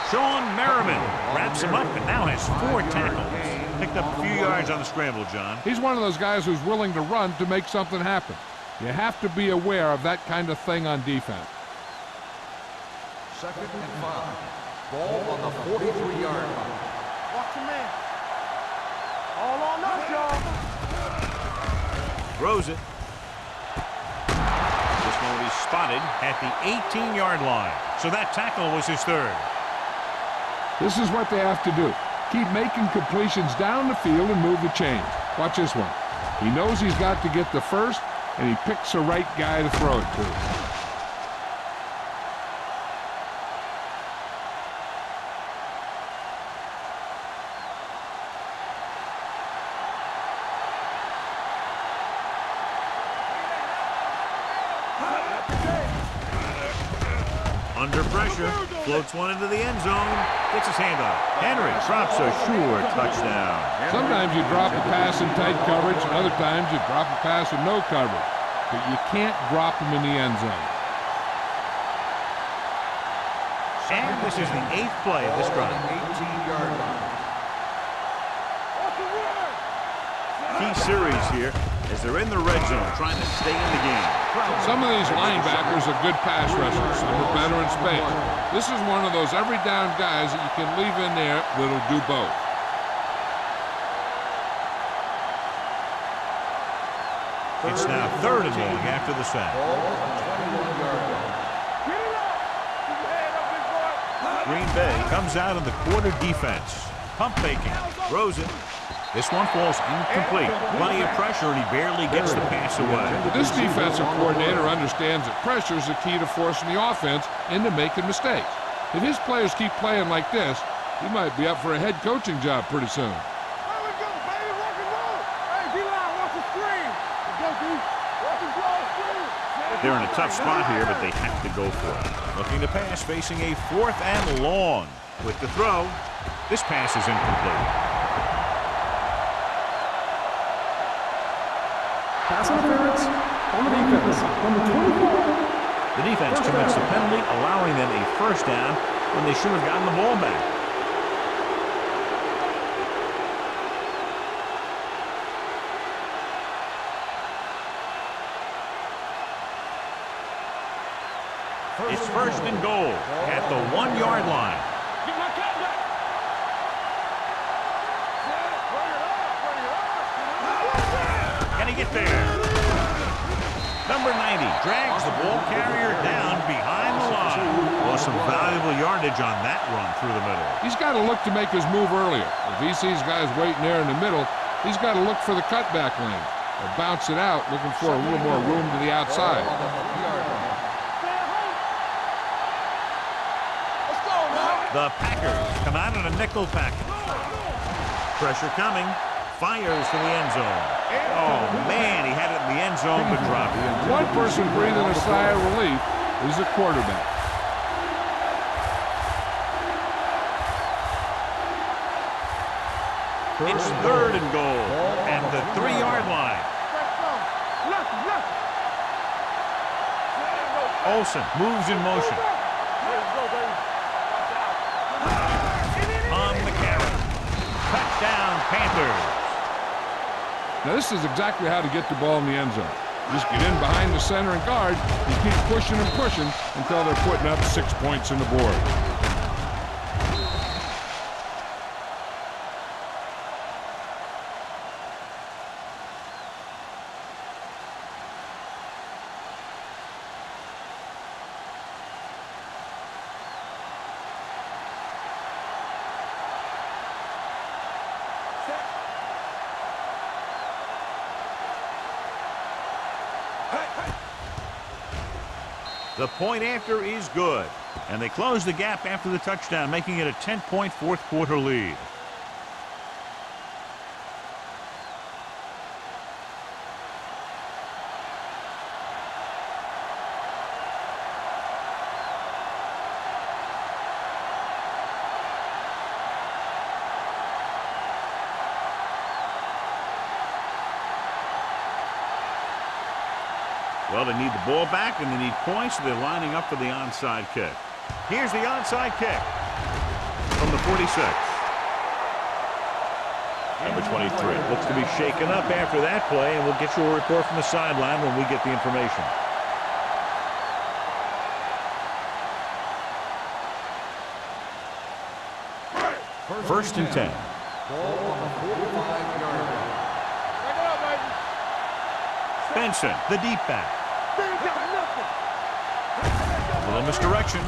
Sean Merriman wraps him up and now has 4 tackles. Picked up a few yards on the scramble, John. He's one of those guys who's willing to run to make something happen. You have to be aware of that kind of thing on defense. 2nd and 5. Ball on the 43-yard line. Watch your man. All on us, y'all. Throws it. This one will be spotted at the 18-yard line. So that tackle was his 3rd. This is what they have to do. Keep making completions down the field and move the chains. Watch this one. He knows he's got to get the first, and he picks the right guy to throw it to. Under pressure, floats one into the end zone, gets his hand on it. Henry drops a sure touchdown. Sometimes you drop a pass in tight coverage, and other times you drop a pass with no coverage. But you can't drop them in the end zone. And this is the 8th play of this drive. 18-yard line. Key series here as they're in the red zone trying to stay in the game. Some of these linebackers are good pass rushers. Some are better in space. This is one of those every down guys that you can leave in there that'll do both. It's now 3rd and long after the sack. Green Bay comes out in the quarter defense. Pump faking. Throws it. This one falls incomplete. Plenty of pressure, and he barely gets the pass away. This defensive coordinator understands that pressure is the key to forcing the offense into making mistakes. If his players keep playing like this, he might be up for a head coaching job pretty soon. Let's go, baby. Rock and roll. Hey, D-line, watch the screen. Let's go, D. Watch the screen. They're in a tough spot here, but they have to go for it. Looking to pass, facing a 4th and long. With the throw, this pass is incomplete. Pass interference on the defense. Number 24. The defense commits the penalty, allowing them a first down when they should have gotten the ball back. It's 1st and goal at the 1-yard line. Get my cat back. Can he get there? Number 90 drags the ball carrier down behind the line. Well, some valuable yardage on that run through the middle. He's got to look to make his move earlier. If he sees guys waiting there in the middle, he's got to look for the cutback lane or bounce it out, looking for a little more room to the outside. The Packers come out in a nickel package. Pressure coming. Fires to the end zone. Oh, man, he had it in the end zone, but dropped it. One person breathing a sigh of relief is the quarterback. It's 3rd and goal at the 3-yard line. Olsen moves in motion. On the carry. Touchdown, Panthers. Now, this is exactly how to get the ball in the end zone. Just get in behind the center and guard and keep pushing and pushing until they're putting up 6 points on the board. The point after is good, and they close the gap after the touchdown, making it a 10-point fourth quarter lead. Well, they need the ball back, and they need points, so they're lining up for the onside kick. Here's the onside kick from the 46. Number 23 looks to be shaken up after that play, and we'll get you a report from the sideline when we get the information. First and 10. Ball on the 45-yard line. Back it up, baby. Benson, the deep back. They ain't got nothing. A little misdirection.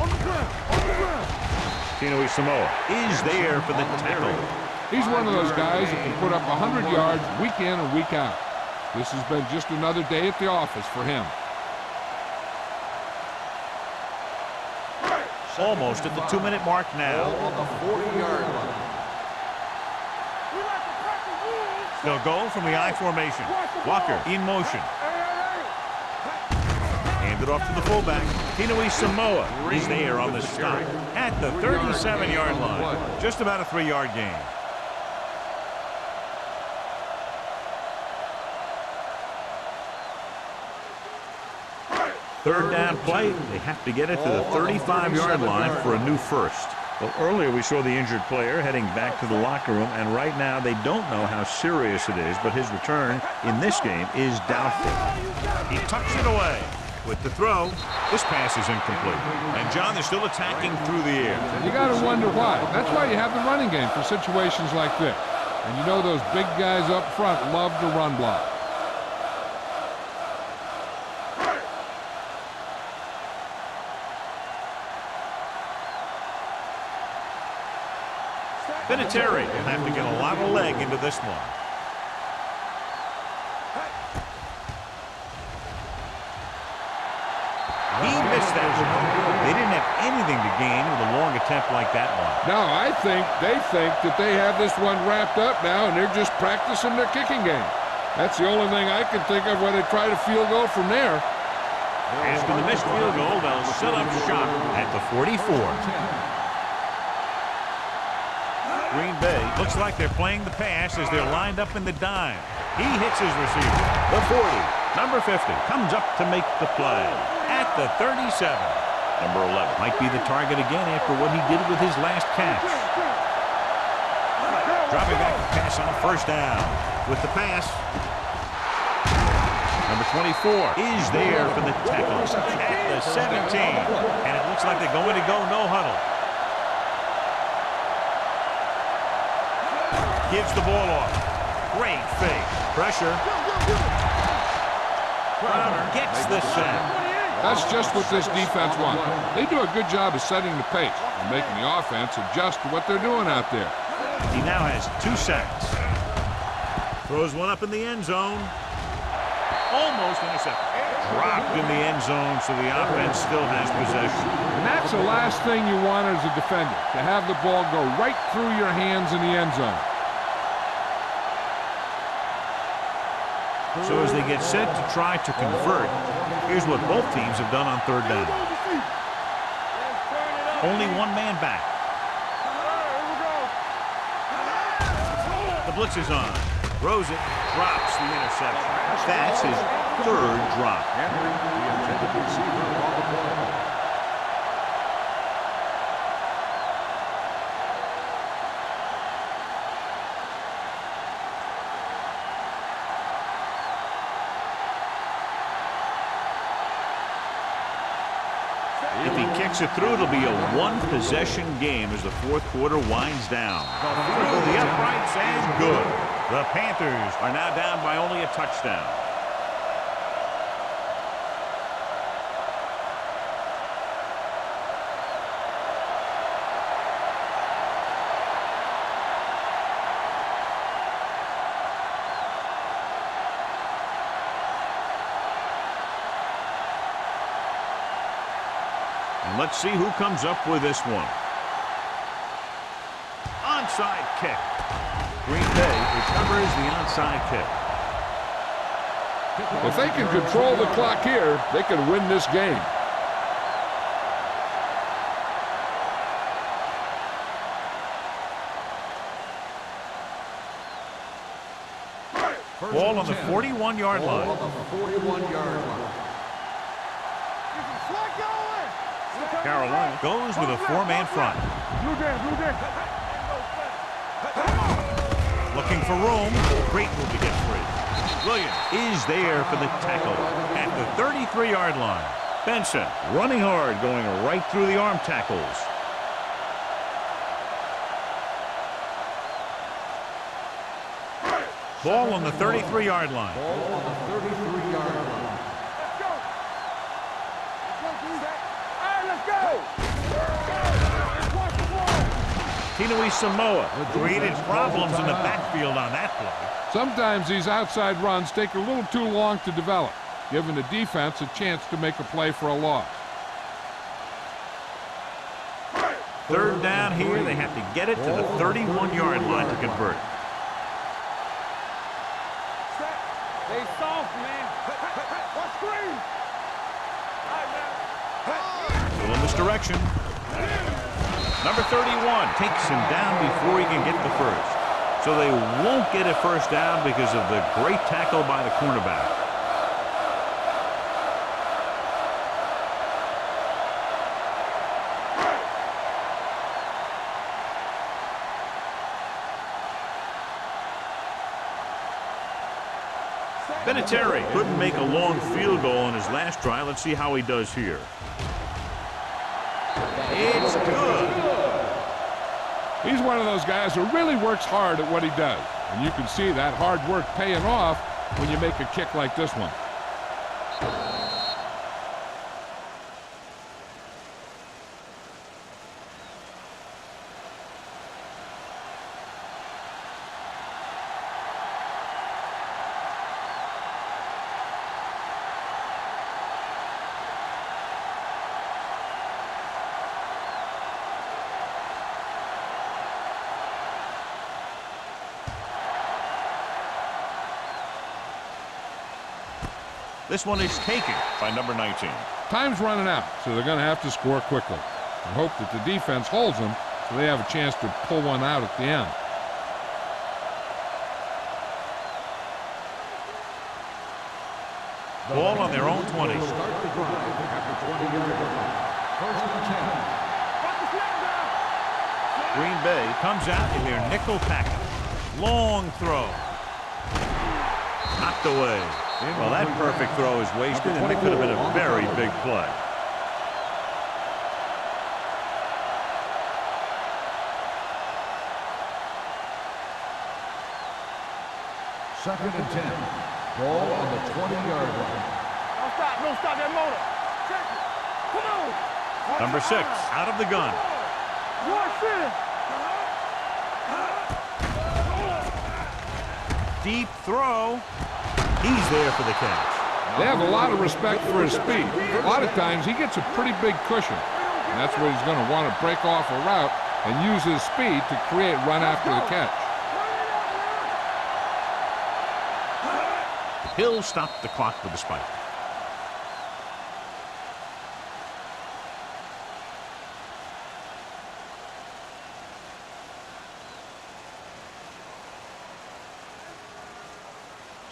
On the ground. On the ground. Tino Samoa is there for the tackle. He's one of those guys that can put up 100 yards week in and week out. This has been just another day at the office for him. Almost at the 2-minute mark now. Ball on the 40-yard line. We like to crack the rules. They'll go from the I formation. Walker in motion. Handed off to the fullback. Tino Samoa is there on the stop at the 37-yard line. Just about a 3-yard gain. Third down play. They have to get it to the 35-yard line for a new first. Well, earlier we saw the injured player heading back to the locker room, and right now they don't know how serious it is, but his return in this game is doubtful. He tucks it away. With the throw, this pass is incomplete. And, John, they're still attacking through the air. You got to wonder why. That's why you have the running game for situations like this. And you know those big guys up front love to run block. Vinatieri will have to get a lot of leg into this one. He missed that one. They didn't have anything to gain with a long attempt like that one. No, I think they think that they have this one wrapped up now, and they're just practicing their kicking game. That's the only thing I can think of when they try to field goal from there. After the missed field goal, they'll set up shop at the 44. Green Bay looks like they're playing the pass as they're lined up in the dime. He hits his receiver. The 40, number 50, comes up to make the play at the 37. Number 11 might be the target again after what he did with his last catch. Dropping back to pass on first down. With the pass, number 24 is there for the tackle at the 17. And it looks like they're going to go no huddle. Gives the ball off. Great fake. Pressure. Crowder gets the sack. That's just what this defense wants. They do a good job of setting the pace and making the offense adjust to what they're doing out there. He now has 2 sacks. Throws one up in the end zone. Almost intercepted. Dropped in the end zone, so the offense still has possession. And that's the last thing you want as a defender, to have the ball go right through your hands in the end zone. So as they get set to try to convert, here's what both teams have done on third down. Only one man back. The blitz is on. Throws it, drops the interception. That's his 3rd drop. Henry, the intended receiver on the play. If he kicks it through, it'll be a one-possession game as the fourth quarter winds down. Through the uprights and good. The Panthers are now down by only a touchdown. And let's see who comes up with this one. Onside kick. Green Bay recovers the onside kick. If they can control the clock here, they can win this game. Ball on the 41-yard line. Ball on the 41-yard line. Carolina goes with a four-man front. Looking for room. Great move to get free. Williams is there for the tackle at the 33-yard line. Benson running hard, going right through the arm tackles. Ball on the 33-yard line. Ball on the 33-yard line. Tinui Samoa created problems in the backfield on that play. Sometimes these outside runs take a little too long to develop, giving the defense a chance to make a play for a loss. Third down here, they have to get it to the 31-yard line to convert. Stay soft, man. What screen? Still in this direction. Number 31 takes him down before he can get the first. So they won't get a first down because of the great tackle by the cornerback. Vinatieri couldn't make a long field goal on his last try. Let's see how he does here. It's good. He's one of those guys who really works hard at what he does. And you can see that hard work paying off when you make a kick like this one. This one is taken by number 19. Time's running out, so they're going to have to score quickly. And hope that the defense holds them so they have a chance to pull one out at the end. Ball on their own 20. Start the drive at the 20-yard line. First and 10. Green Bay comes out in their nickel package. Long throw. Knocked away. Well, that perfect throw is wasted, and it could have been a very big play. Second and 10. Ball on the 20-yard line. Don't stop that motor. Check it. Come on. Number 6 out of the gun. Deep throw. He's there for the catch. They have a lot of respect for his speed. A lot of times he gets a pretty big cushion. And that's where he's going to want to break off a route and use his speed to create run after the catch. He'll stop the clock with the spike.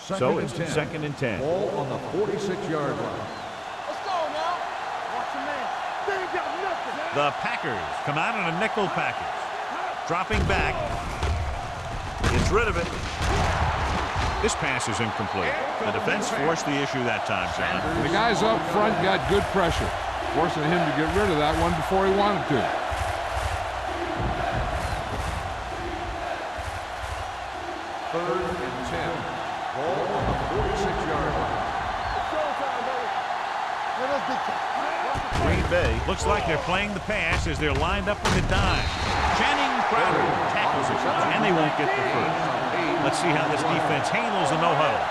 So it's second and 10. Ball on the 46-yard line. Let's go now. Watch your man. They ain't got nothing. The Packers come out in a nickel package. Dropping back. Gets rid of it. This pass is incomplete. The defense forced the issue that time, John. The guys up front got good pressure. forcing him to get rid of that one before he wanted to. Third and 10. Ball on the 46-yard line. Green Bay looks like they're playing the pass as they're lined up with a dime. Channing Crowder tackles it, and they won't get the first. Let's see how this defense handles the no-huddle.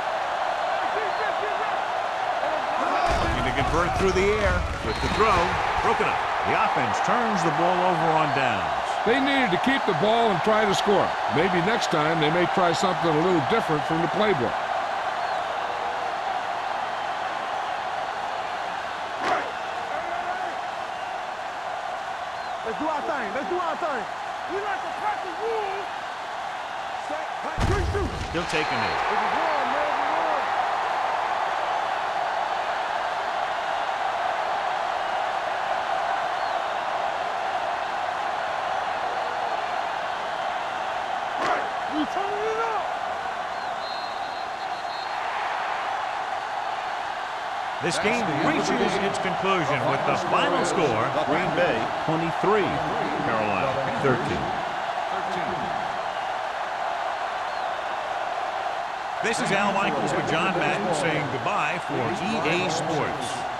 Looking to convert through the air with the throw. Broken up. The offense turns the ball over on downs. They needed to keep the ball and try to score. Maybe next time they may try something a little different from the playbook. Let's do our thing. Let's do our thing. We like to practice rules. Set, back, 3, shoot. He'll take a knee. It's a run, man. It's a run. We turning it up. This game reaches its conclusion with the final score, Green Bay 23, Carolina 13. This is Al Michaels with John Madden saying goodbye for EA Sports.